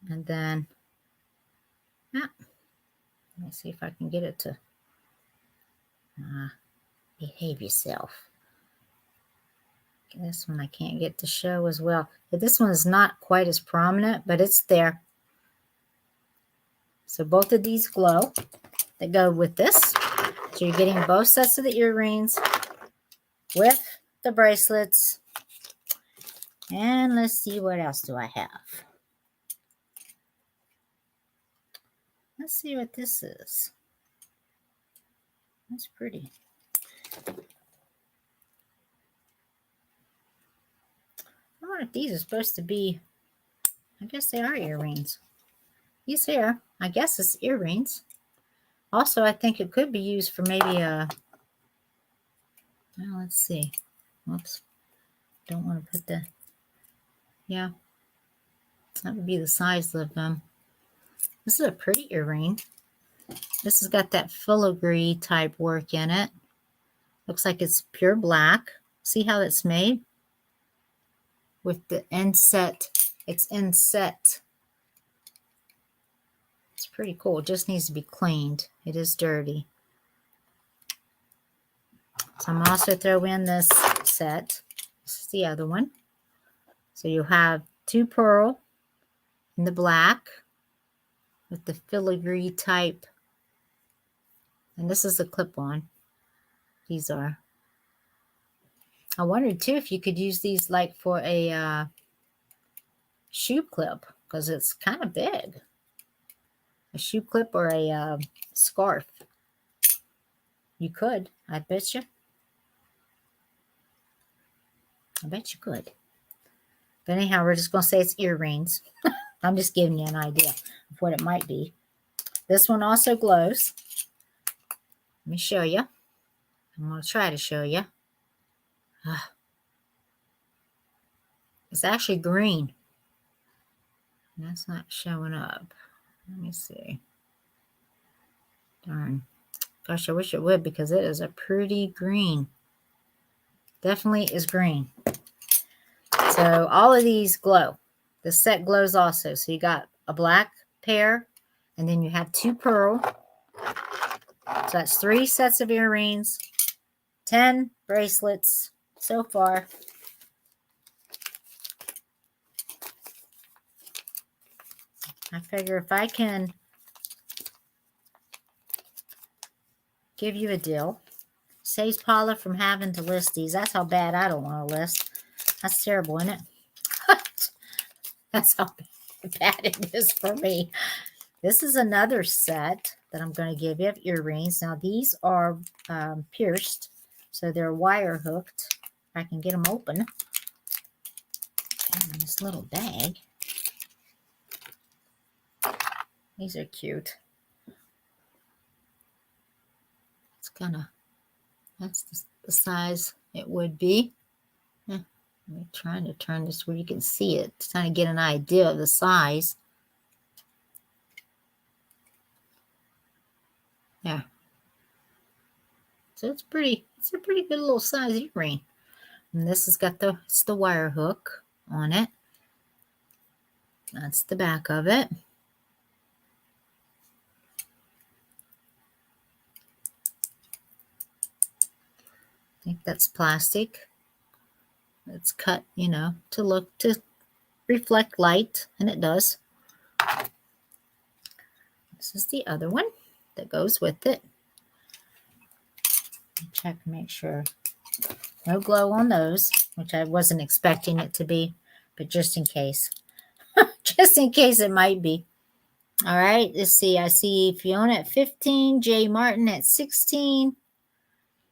Speaker 1: And then, let me see if I can get it to behave yourself. This one I can't get to show as well. But this one is not quite as prominent, but it's there. So both of these glow that go with this. So you're getting both sets of the earrings with the bracelets. And let's see, what else do I have? Let's see what this is. That's pretty. I wonder if these are supposed to be, I guess they are earrings. These here, I guess it's earrings. Also, I think it could be used for maybe a, well, let's see. Whoops. Don't want to put the, yeah. That would be the size of them. This is a pretty earring. This has got that filigree type work in it. Looks like it's pure black. See how it's made? With the inset. It's inset. It's pretty cool. It just needs to be cleaned. It is dirty. So I'm also throw in this set. This is the other one. So you'll have 2 pearl in the black with the filigree type. And this is a clip-on. These are. I wondered too if you could use these like for a shoe clip, because it's kind of big. A shoe clip or a scarf. You could. I bet you. I bet you could. But anyhow, we're just going to say it's earrings. I'm just giving you an idea of what it might be. This one also glows. Let me show you. I'm going to try to show you. It's actually green. That's not showing up. Let me see. Darn. Gosh, I wish it would, because it is a pretty green. Definitely is green. So all of these glow. The set glows also. So you got a black pair, and then you have 2 pearl. So that's 3 sets of earrings, 10 bracelets so far. I figure if I can give you a deal, saves Paula from having to list these. That's how bad I don't want to list. That's terrible, isn't it? That's how bad it is for me. This is another set that I'm going to give you of earrings. Now, these are pierced, so they're wire hooked. I can get them open in this little bag. These are cute. It's kind of, that's the size it would be. I'm trying to turn this where you can see it, trying to get an idea of the size. Yeah. So it's a pretty good little size earring. And this has got it's the wire hook on it. That's the back of it. I think that's plastic. It's cut, to reflect light, and it does. This is the other one that goes with it. Check and make sure. No glow on those, which I wasn't expecting it to be, but just in case. Just in case it might be. All right, let's see. I see Fiona at 15, Jay Martin at 16.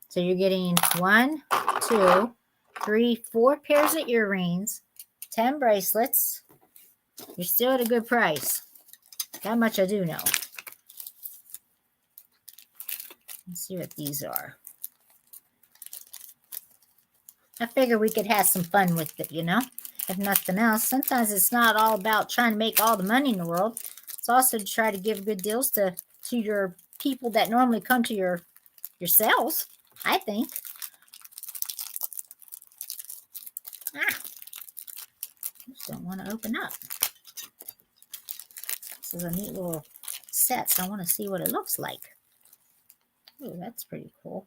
Speaker 1: So you're getting 1, 2, 3, 4 pairs of earrings, 10 bracelets. You're still at a good price. That much I do know. Let's see what these are. I figure we could have some fun with it, if nothing else. Sometimes it's not all about trying to make all the money in the world. It's also to try to give good deals to your people that normally come to your sales, I think. Just don't want to open up. This is a neat little set, so I want to see what it looks like. Oh, that's pretty cool.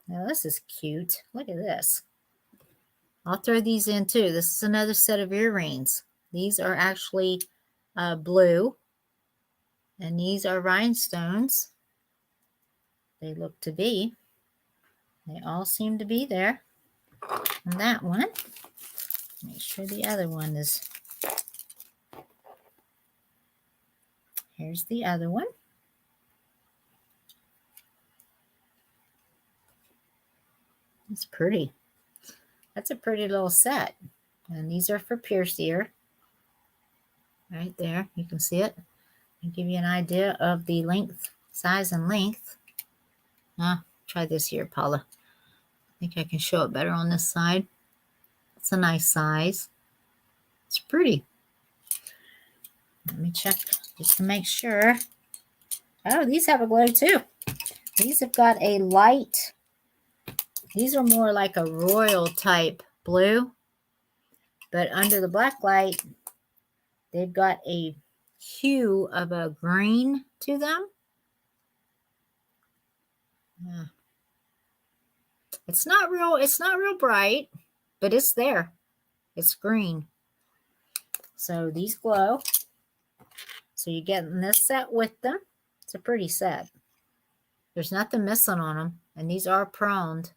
Speaker 1: Now, this is cute. Look at this. I'll throw these in too. This is another set of earrings. These are actually blue. And these are rhinestones. They look to be. They all seem to be there. And that one. Make sure the other one is. Here's the other one. It's pretty. That's a pretty little set. And these are for pierced ear. Right there. You can see it. I'll give you an idea of the length, size and length. Try this here, Paula. I think I can show it better on this side. It's a nice size. It's pretty. Let me check just to make sure. Oh, these have a glow too. These have got a light. These are more like a royal type blue. But under the black light, they've got a hue of a green to them. Yeah. It's not real bright, but it's there. It's green. So these glow. So you're getting this set with them. It's a pretty set. There's nothing missing on them. And these are pruned.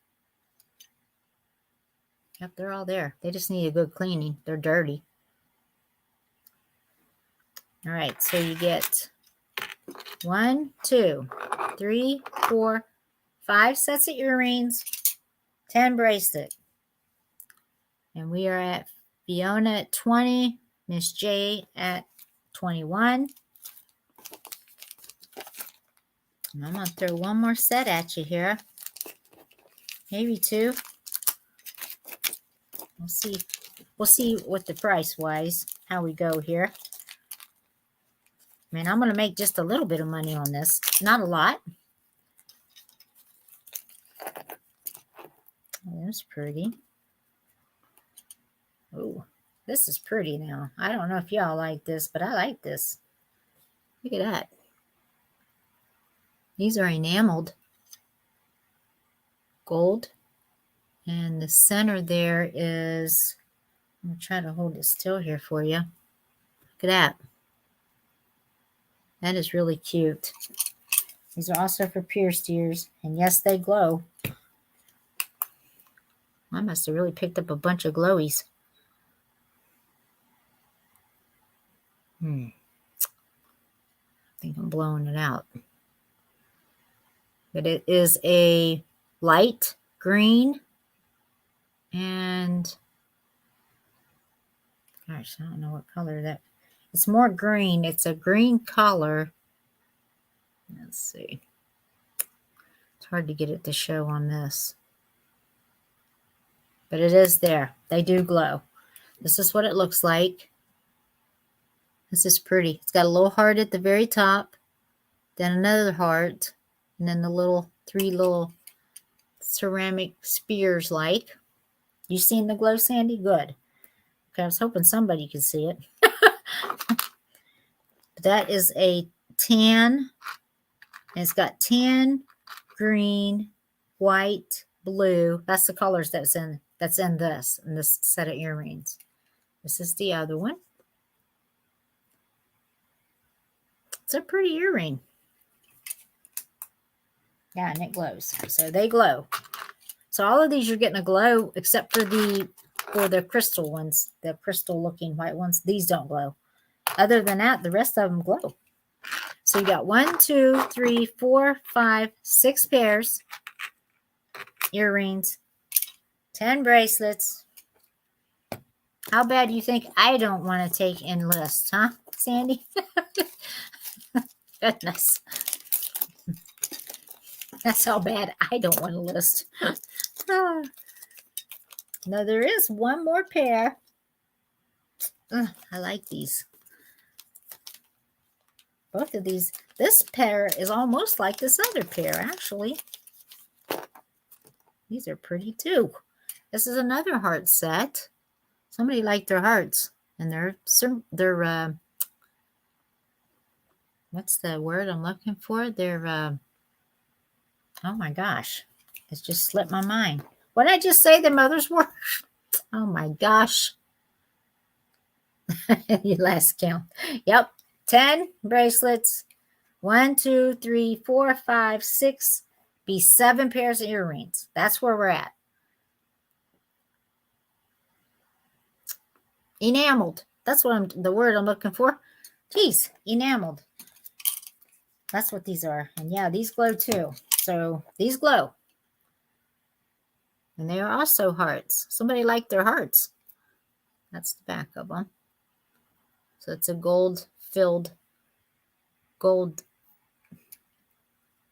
Speaker 1: Yep, they're all there. They just need a good cleaning. They're dirty. All right, so you get 1, 2, 3, 4, 5 sets of earrings, 10 bracelets. And we are at Fiona at 20, Miss J at 21. And I'm going to throw one more set at you here. Maybe 2. We'll see. We'll see what the price-wise, how we go here. I mean, I'm going to make just a little bit of money on this. Not a lot. Oh, that's pretty. Oh, this is pretty now. I don't know if y'all like this, but I like this. Look at that. These are enameled gold. And the center there is, I'm going to try to hold it still here for you. Look at that. That is really cute. These are also for pierced ears. And yes, they glow. I must have really picked up a bunch of glowies. I think I'm blowing it out. But it is a light green. And gosh, I don't know what color that. It's more green. It's a green color. Let's see. It's hard to get it to show on this. But it is there. They do glow. This is what it looks like. This is pretty. It's got a little heart at the very top, then another heart, and then the three little ceramic spears like. You seen the glow, Sandy? Good. Okay, I was hoping somebody could see it. That is a tan. And it's got tan, green, white, blue. That's the colors that's in this set of earrings. This is the other one. It's a pretty earring. Yeah, and it glows. So they glow. So all of these you're getting a glow except for the crystal ones, the crystal looking white ones. These don't glow. Other than that, the rest of them glow. So you got 1, 2, 3, 4, 5, 6 pairs, earrings, 10 bracelets. How bad do you think I don't want to take in lists, huh, Sandy? Goodness. That's how bad I don't want to list. No, there is one more pair. I like these. Both of these. This pair is almost like this other pair, actually. These are pretty too. This is another heart set. Somebody liked their hearts. And they're what's the word I'm looking for? They're, oh my gosh. It's just slipped my mind. What did I just say the mothers were? Oh my gosh. Your last count. Yep. 10 bracelets. 1, 2, 3, 4, 5, 6. Be 7 pairs of earrings. That's where we're at. Enameled. That's the word I'm looking for. Geez, enameled. That's what these are. And yeah, these glow too. So these glow. And they are also hearts. Somebody liked their hearts. That's the back of them. So it's a gold,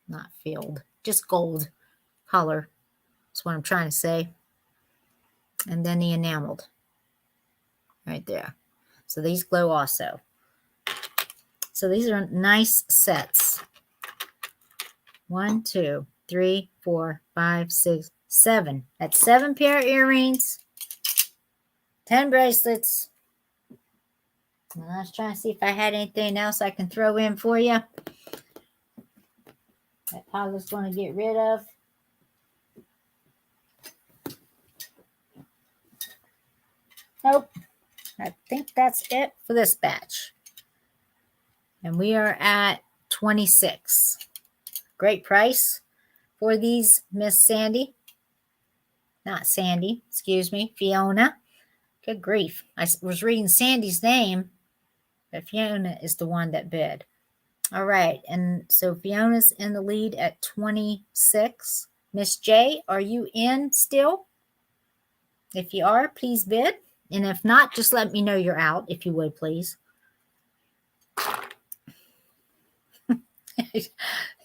Speaker 1: not filled, just gold color. That's what I'm trying to say. And then the enameled. Right there. So these glow also. So these are nice sets. 1, 2, 3, 4, 5, 6, 7. That's 7 pair of earrings. 10 bracelets. And I was trying to see if I had anything else I can throw in for you. That Paula's going to get rid of. Nope. I think that's it for this batch. And we are at 26. Great price for these, Miss Sandy. Not Sandy, excuse me, Fiona. Good grief. I was reading Sandy's name, but Fiona is the one that bid. All right, and so Fiona's in the lead at 26. Miss J, are you in still? If you are, please bid. And if not, just let me know you're out, if you would, please.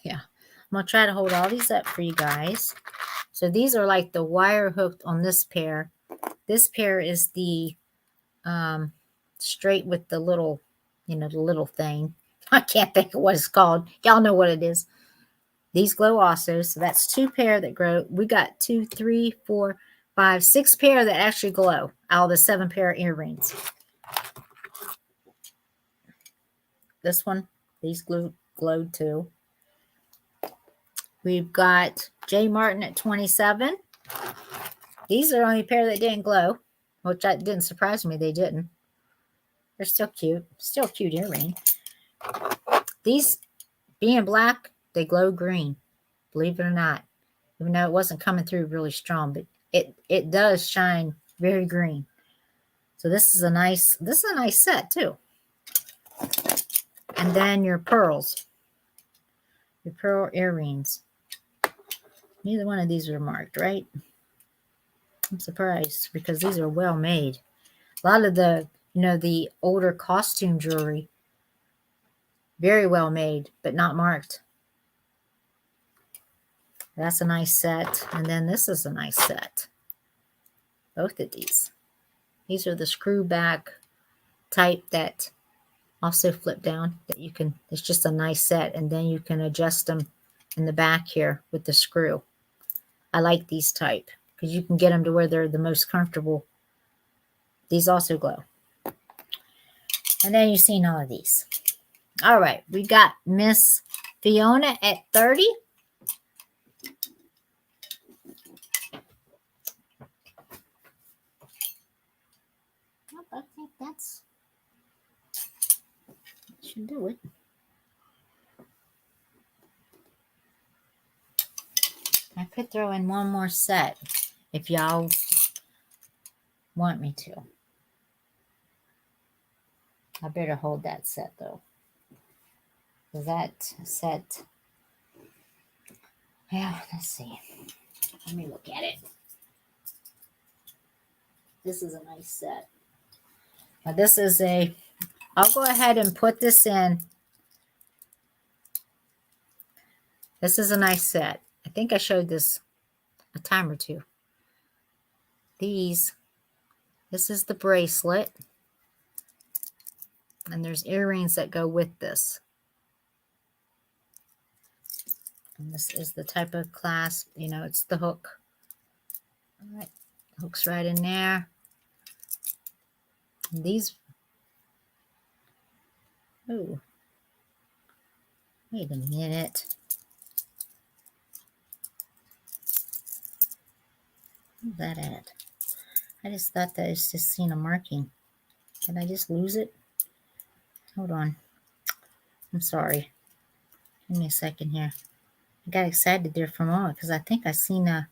Speaker 1: Yeah, I'm going to try to hold all these up for you guys. So these are like the wire hooked on this pair. This pair is the straight with the little, the little thing. I can't think of what it's called. Y'all know what it is. These glow also. So that's 2 pair that glow. We got 2, 3, 4, 5, 6 pair that actually glow out of the 7 pair of earrings. This one, these glowed too. We've got J. Martin at 27. These are the only pair that didn't glow, which didn't surprise me. They didn't. They're still cute. Still a cute earring. These, being black, they glow green. Believe it or not. Even though it wasn't coming through really strong, but it does shine very green. So this is a nice set too. And then your pearls. Your pearl earrings. Neither one of these are marked, right? I'm surprised because these are well made. A lot of the, the older costume jewelry, very well made, but not marked. That's a nice set. And then this is a nice set. Both of these. These are the screw back type that also flip down. That you can, it's just a nice set. And then you can adjust them in the back here with the screw. I like these type because you can get them to where they're the most comfortable. These also glow. And then you've seen all of these. All right, we got Miss Fiona at 30. I think that should do it. I could throw in one more set if y'all want me to. I better hold that set though. That set, yeah, let's see. Let me look at it. This is a nice set. Now this is I'll go ahead and put this in. This is a nice set. I think I showed this a time or two. This is the bracelet. And there's earrings that go with this. And this is the type of clasp, it's the hook. All right, hook's right in there. And these, oh, wait a minute. Where's that at? I just thought that I just seen a marking. Did I just lose it? Hold on. I'm sorry. Give me a second here. I got excited there for a moment because I think I seen a...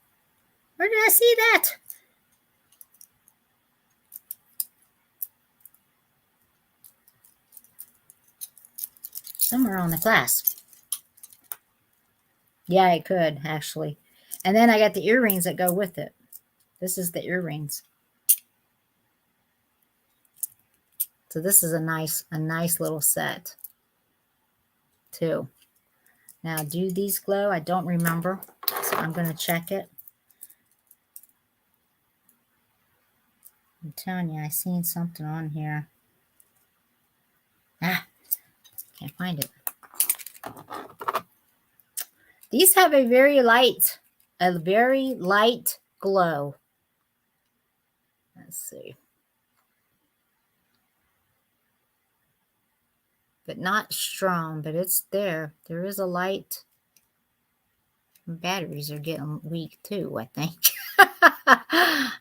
Speaker 1: Where did I see that? Somewhere on the clasp. Yeah, it could, actually. And then I got the earrings that go with it. This is the earrings. So this is a nice little set, too. Now, do these glow? I don't remember, so I'm going to check it. I'm telling you, I seen something on here. Ah, can't find it. These have a very light glow. Let's see. But not strong, but it's there. There is a light. Batteries are getting weak too, I think. I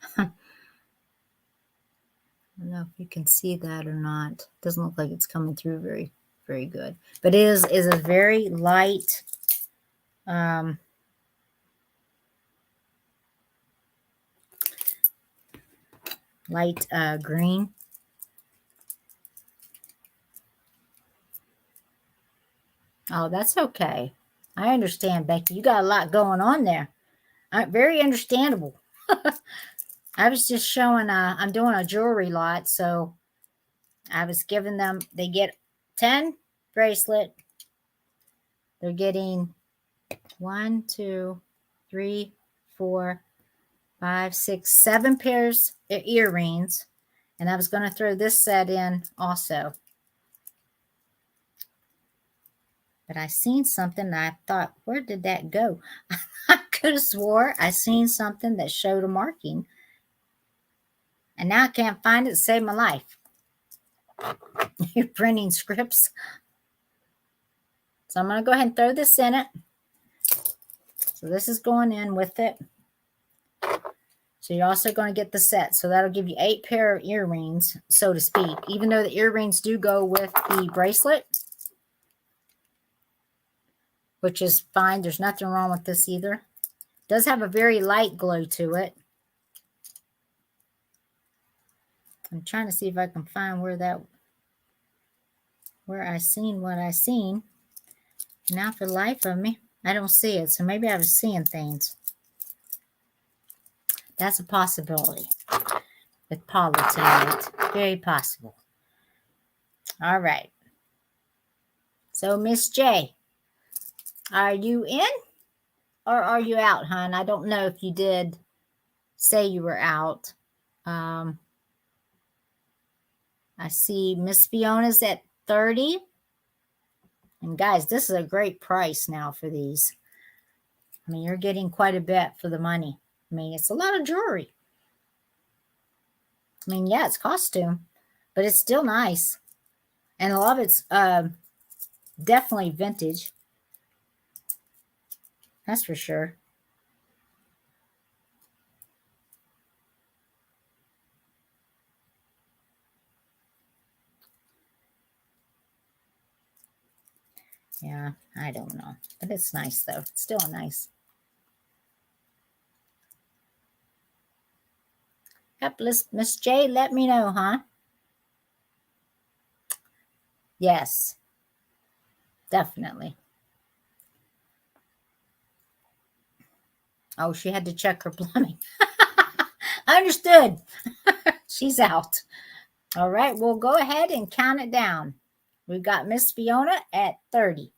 Speaker 1: don't know if you can see that or not. Doesn't look like it's coming through very, very good. But it is a very light, green. Oh, that's okay. I understand, Becky. You got a lot going on there. Very understandable. I was just showing, I'm doing a jewelry lot, so I was giving them, they get 10 bracelet. They're getting 1, 2, 3, 4, 5, 6, 7 pairs of earrings. And I was going to throw this set in also. But I seen something and I thought, where did that go? I could have swore I seen something that showed a marking. And now I can't find it to save my life. You're printing scripts. So I'm going to go ahead and throw this in it. So this is going in with it. So you're also going to get the set. So that'll give you 8 pair of earrings, so to speak. Even though the earrings do go with the bracelet. Which is fine. There's nothing wrong with this either. It does have a very light glow to it. I'm trying to see if I can find where where I seen what I seen. Now for the life of me, I don't see it. So maybe I was seeing things. That's a possibility with Paula tonight. Very possible. All right. So, Miss J, are you in or are you out, hon? I don't know if you did say you were out. I see Miss Fiona's at 30. And guys, this is a great price now for these. I mean, you're getting quite a bit for the money. I mean, it's a lot of jewelry. I mean, yeah, it's costume, but it's still nice. And a lot of it's definitely vintage. That's for sure. Yeah, I don't know. But it's nice, though. It's still nice. Yep, Miss J, let me know, huh? Yes, definitely. Oh, she had to check her plumbing. Understood. She's out. All right, we'll go ahead and count it down. We've got Miss Fiona at 30.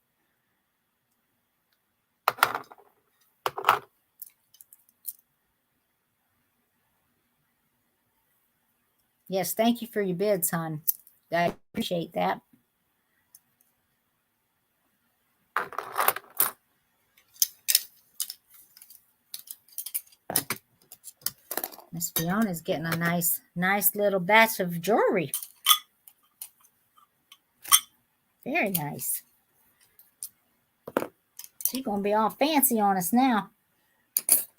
Speaker 1: Yes, thank you for your bids, hon. I appreciate that. Miss Fiona's getting a nice little batch of jewelry. Very nice. She's going to be all fancy on us now.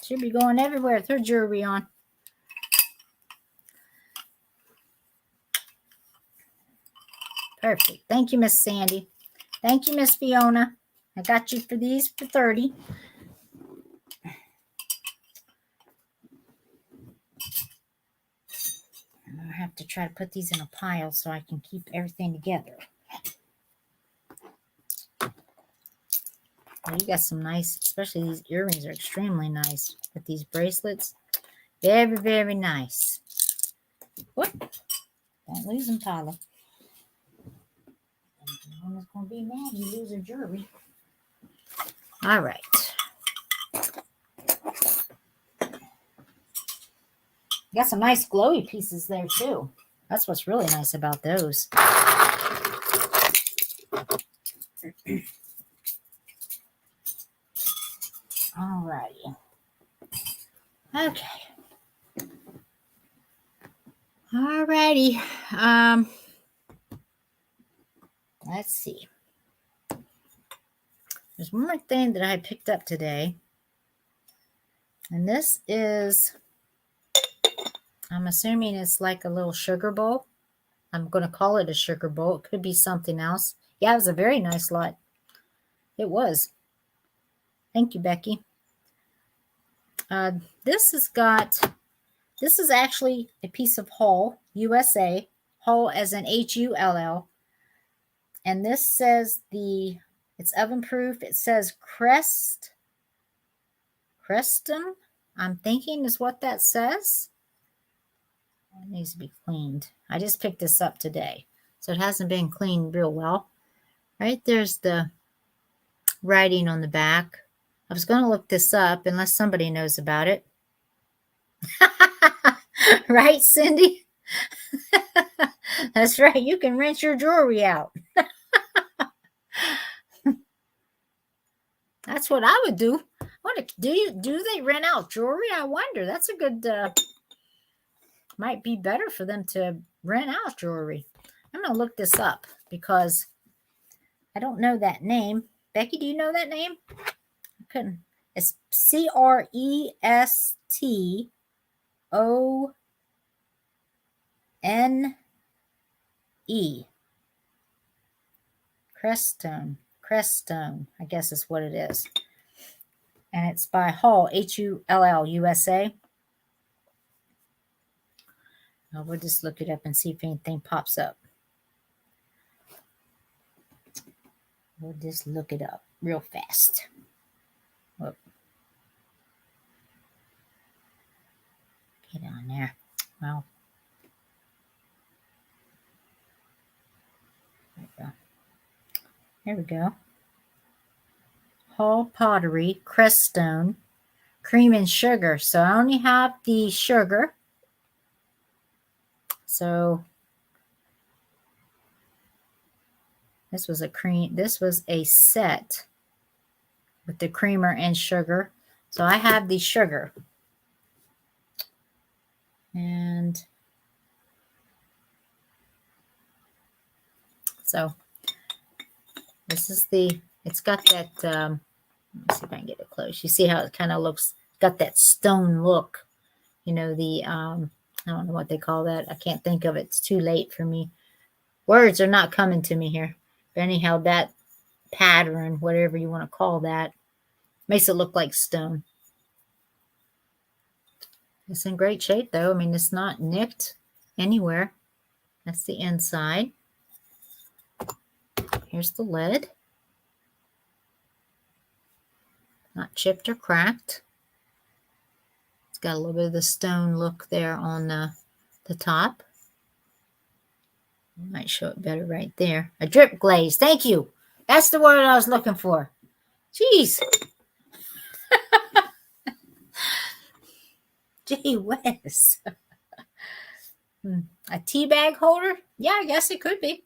Speaker 1: She'll be going everywhere with her jewelry on. Perfect. Thank you, Miss Sandy. Thank you, Miss Fiona. I got you for these for 30. I have to try to put these in a pile so I can keep everything together. Well, you got some nice, especially these earrings are extremely nice with these bracelets. Very, very nice. Whoop. Don't lose them, Paula. No one's going to be mad you lose her jewelry. All right. Got some nice glowy pieces there, too. That's what's really nice about those. All righty. Okay. All righty. Let's see. There's one more thing that I picked up today. And this is, I'm assuming it's like a little sugar bowl. I'm going to call it a sugar bowl. It could be something else. Yeah, it was a very nice lot. It was. Thank you, Becky. This is actually a piece of Hull, USA. Hull as in Hull. And this says it's oven proof. It says Crestum, I'm thinking is what that says. It needs to be cleaned. I just picked this up today, so it hasn't been cleaned real well. Right there's the writing on the back. I was going to look this up unless somebody knows about it. Right, Cindy? That's right. You can rent your jewelry out. That's what I would do. Do they rent out jewelry? I wonder. That's a good might be better for them to rent out jewelry. I'm going to look this up because I don't know that name. Becky, do you know that name? I couldn't. It's Crestone. Crestone, I guess is what it is. And it's by Hull, Hull, USA. We'll just look it up and see if anything pops up. We'll just look it up real fast. Whoop. Get on there. Well, there we go. There we go. Hall Pottery, Creststone, cream and sugar. So I only have the sugar. So this was a set with the creamer and sugar. So I have the sugar. And so this is it's got that, let me see if I can get it close. You see how it kind of looks, got that stone look. You know, I don't know what they call that. I can't think of it. It's too late for me. Words are not coming to me here. But anyhow, that pattern, whatever you want to call that, makes it look like stone. It's in great shape, though. I mean, it's not nicked anywhere. That's the inside. Here's the lid. Not chipped or cracked. It's got a little bit of the stone look there on the top. Might show it better right there. A drip glaze. Thank you. That's the word I was looking for. Jeez. Gee whiz. A tea bag holder? Yeah, I guess it could be.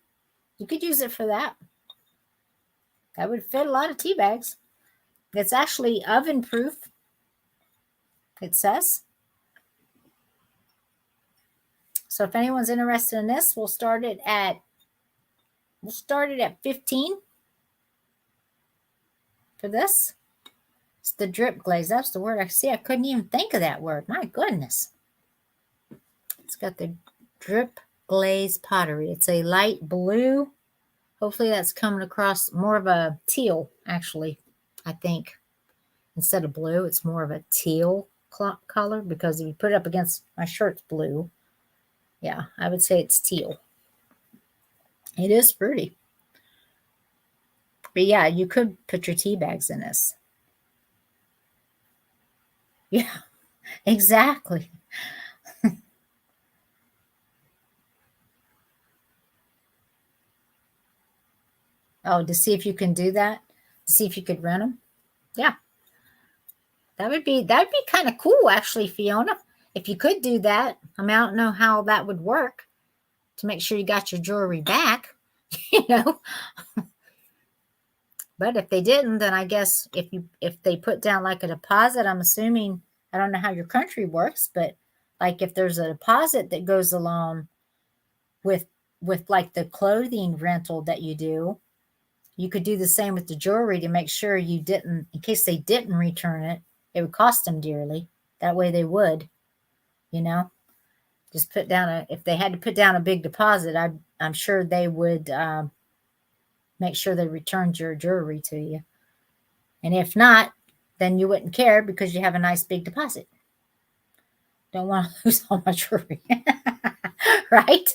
Speaker 1: You could use it for that. That would fit a lot of tea bags. It's actually oven proof. It says. So if anyone's interested in this, we'll start it at 15 for this. It's the drip glaze. That's the word. I couldn't even think of that word. My goodness. It's got the drip glaze pottery. It's a light blue. Hopefully that's coming across more of a teal, actually, I think. Instead of blue, it's more of a teal color because if you put it up against my shirt's blue. Yeah, I would say it's teal. It is pretty. But yeah, you could put your tea bags in this. Yeah, exactly. Oh, to see if you can do that? To see if you could rent them? Yeah. That would be kind of cool, actually, Fiona. If you could do that. I mean, I don't know how that would work to make sure you got your jewelry back, you know. But if they didn't, then I guess if they put down like a deposit, I'm assuming, I don't know how your country works, but like if there's a deposit that goes along with like the clothing rental that you do, you could do the same with the jewelry to make sure you didn't, in case they didn't return it, it would cost them dearly. That way they would, you know, just put down if they had to put down a big deposit, I'm sure they would make sure they returned your jewelry to you. And if not, then you wouldn't care because you have a nice big deposit. Don't want to lose all my jewelry. Right?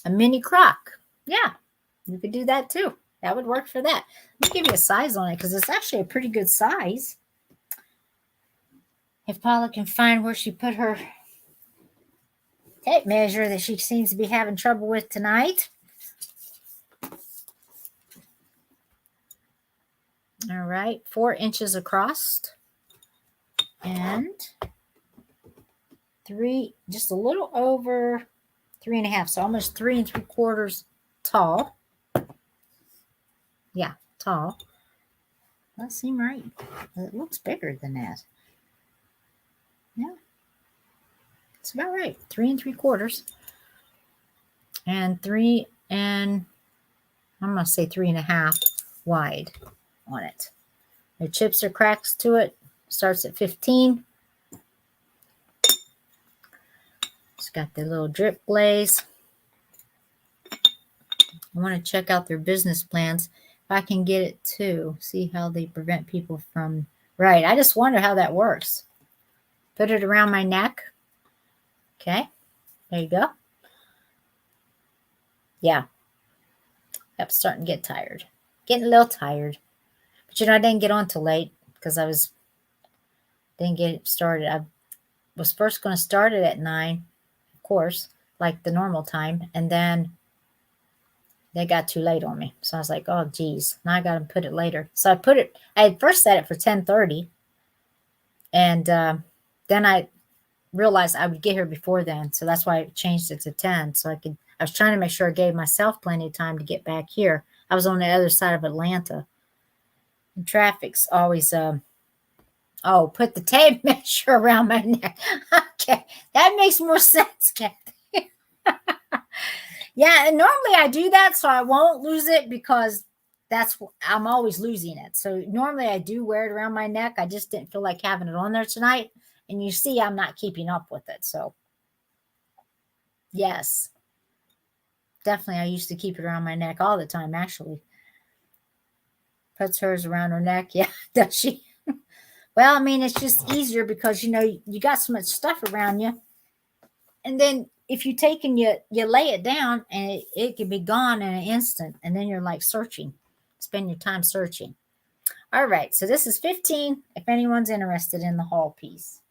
Speaker 1: A mini crock. Yeah, you could do that too. That would work for that. Let me give you a size on it because it's actually a pretty good size. If Paula can find where she put her tape measure that she seems to be having trouble with tonight. All right, 4 inches across and just a little over 3.5, so almost 3 3/4 tall. Yeah, tall. That seems right. It looks bigger than that. Yeah, it's about right. 3 3/4, and I'm gonna say 3.5 wide on it. No chips or cracks to it. Starts at 15. It's got the little drip glaze. I want to check out their business plans. If I can get it too. See how they prevent people from... Right. I just wonder how that works. Put it around my neck. Okay. There you go. Yeah. Yep, starting to get tired. Getting a little tired. But I didn't get on till late because didn't get started. I was first going to start it at 9, of course, like the normal time. And then they got too late on me. So I was like, oh, geez, now I got to put it later. So I had first set it for 10:30. And then I realized I would get here before then. So that's why I changed it to 10. So I was trying to make sure I gave myself plenty of time to get back here. I was on the other side of Atlanta. And traffic's always, put the tape measure around my neck. Okay, that makes more sense, Kathy. Yeah, and normally I do that so I won't lose it because I'm always losing it. So normally I do wear it around my neck. I just didn't feel like having it on there tonight. And you see I'm not keeping up with it. So yes, definitely I used to keep it around my neck all the time, actually. Puts hers around her neck. Yeah, does she? Well, I mean, it's just easier because, you got so much stuff around you. And then if you take and you lay it down and it can be gone in an instant. And then you're like searching. Spend your time searching. All right. So this is 15 if anyone's interested in the haul piece.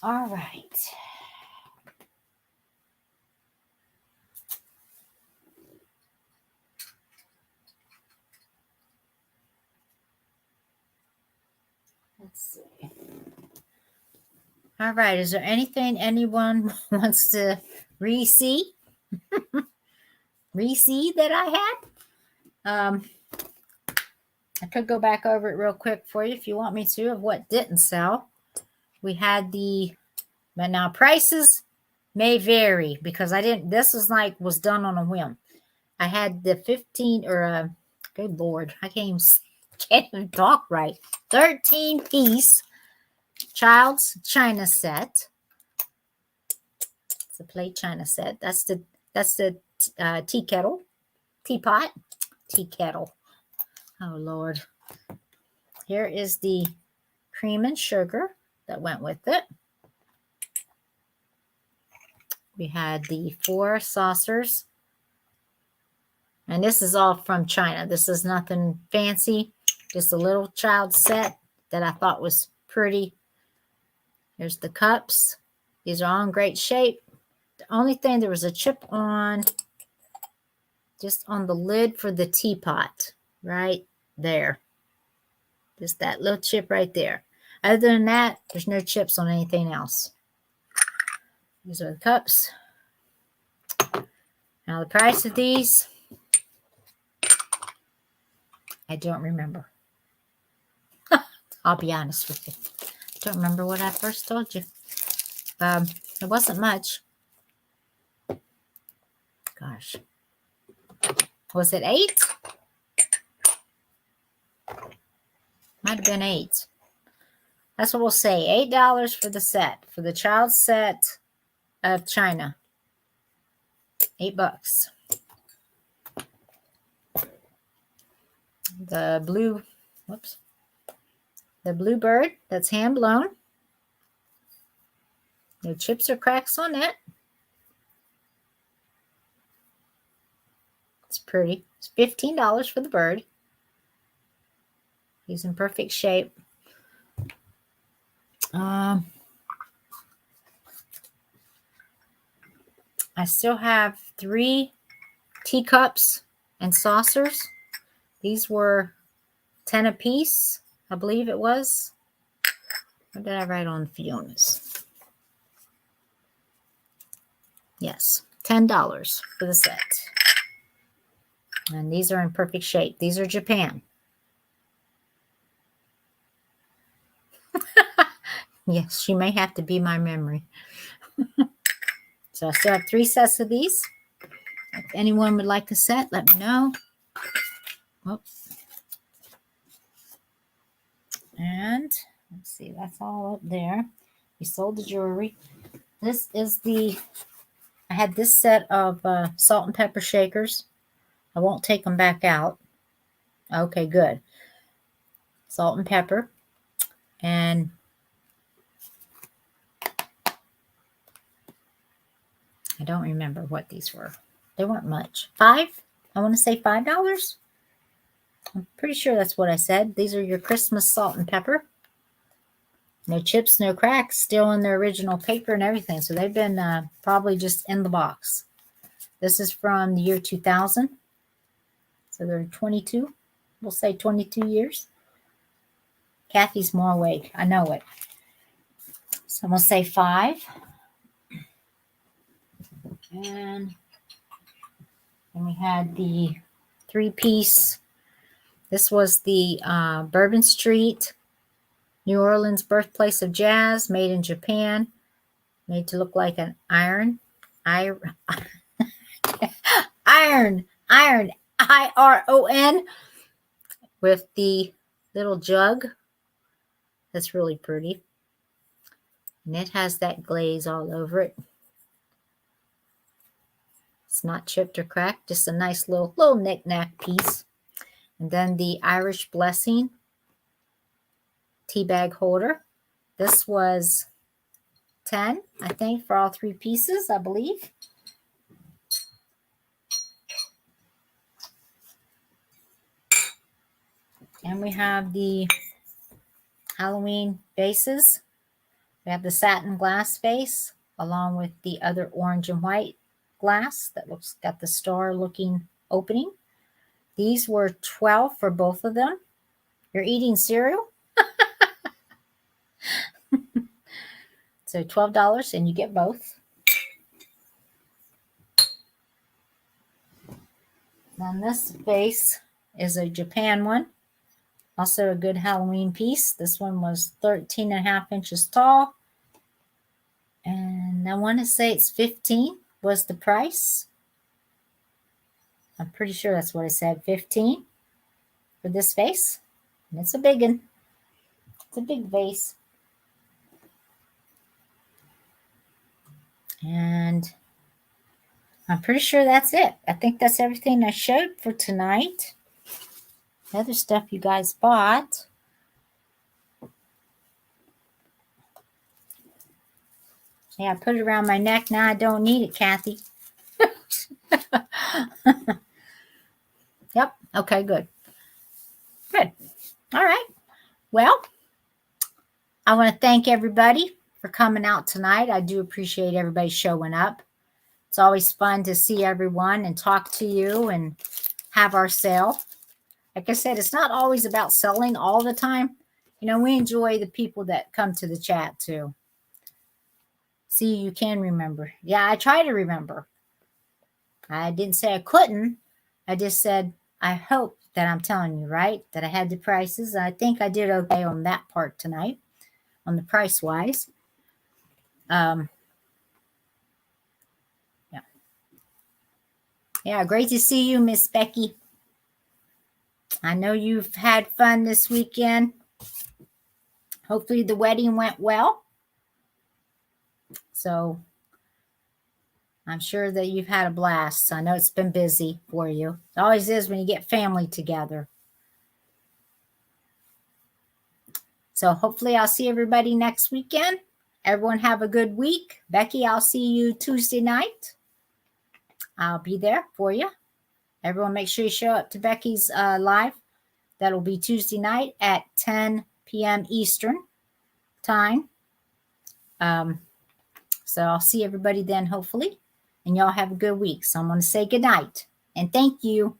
Speaker 1: All right. Let's see. All right. Is there anything anyone wants to re-see? Re-see that I had? I could go back over it real quick for you if you want me to, of what didn't sell. We had but now prices may vary because this was done on a whim. I had the 15 good Lord, I can't even talk right. 13-piece child's china set. It's a plate china set. That's the teapot. Tea kettle. Oh, Lord. Here is the cream and sugar that went with it. We had the 4 saucers. And this is all from China. This is nothing fancy. Just a little child set that I thought was pretty. Here's the cups. These are all in great shape. The only thing, there was a chip just on the lid for the teapot. Right there. Just that little chip right there. Other than that, there's no chips on anything else. These are the cups. Now the price of these, I don't remember. I'll be honest with you. I don't remember what I first told you. It wasn't much. Gosh. Was it 8? Might have been 8. That's what we'll say. $8 for the set. For the child set of China. $8. The Bluebird, that's hand blown. No chips or cracks on it. It's pretty. It's $15 for the bird. He's in perfect shape. I still have 3 teacups and saucers. These were 10 a piece, I believe it was. What did I write on Fiona's? Yes, $10 for the set. And these are in perfect shape. These are Japan. Yes, she may have to be my memory. So I still have 3 sets of these. If anyone would like a set, let me know. Oops. And let's see, that's all up there. We sold the jewelry. This is I had this set of salt and pepper shakers. I won't take them back out. Okay, good. Salt and pepper. And I don't remember what these were. They weren't much. $5? I want to say $5. I'm pretty sure that's what I said. These are your Christmas salt and pepper. No chips, no cracks, still in their original paper and everything. So they've been probably just in the box. This is from the year 2000. So they're 22. We'll say 22 years. Kathy's more awake. I know it. So I'm going to say 5. And then we had the 3-piece. This was the Bourbon Street, New Orleans, birthplace of jazz, made in Japan, made to look like an iron, IRON, with the little jug. That's really pretty. And it has that glaze all over it. It's not chipped or cracked, just a nice little knick-knack piece. And then the Irish Blessing tea bag holder. This was 10, I think, for all 3 pieces, I believe. And we have the Halloween vases. We have the satin glass vase along with the other orange and white glass that got the star looking opening. These were $12 for both of them. You're eating cereal? So $12 and you get both. Then this vase is a Japan one. Also a good Halloween piece. This one was 13.5 inches tall. And I want to say it's 15 was the price. I'm pretty sure that's what I said. 15 for this vase. And it's a big one. It's a big vase. And I'm pretty sure that's it. I think that's everything I showed for tonight. The other stuff you guys bought. Yeah, I put it around my neck. Now I don't need it, Kathy. Yep. Okay, good. Good. All right. Well, I want to thank everybody for coming out tonight. I do appreciate everybody showing up. It's always fun to see everyone and talk to you and have our sale. Like I said, it's not always about selling all the time. You know, we enjoy the people that come to the chat too. See, you can remember. Yeah, I try to remember. I didn't say I couldn't. I just said, I hope that I'm telling you right, that I had the prices. I think I did okay on that part tonight, on the price-wise. Yeah. Yeah, great to see you, Miss Becky. I know you've had fun this weekend. Hopefully the wedding went well. So I'm sure that you've had a blast. I know it's been busy for you. It always is when you get family together. So hopefully I'll see everybody next weekend. Everyone have a good week. Becky, I'll see you Tuesday night. I'll be there for you. Everyone make sure you show up to Becky's live. That'll be Tuesday night at 10 p.m. Eastern time. So I'll see everybody then, hopefully. And y'all have a good week. So I'm going to say good night. And thank you.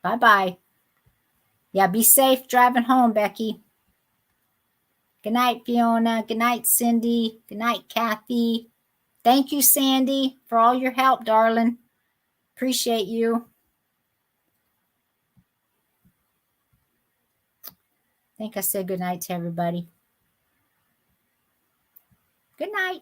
Speaker 1: Bye-bye. Yeah, be safe driving home, Becky. Good night, Fiona. Good night, Cindy. Good night, Kathy. Thank you, Sandy, for all your help, darling. Appreciate you. I think I said good night to everybody. Good night.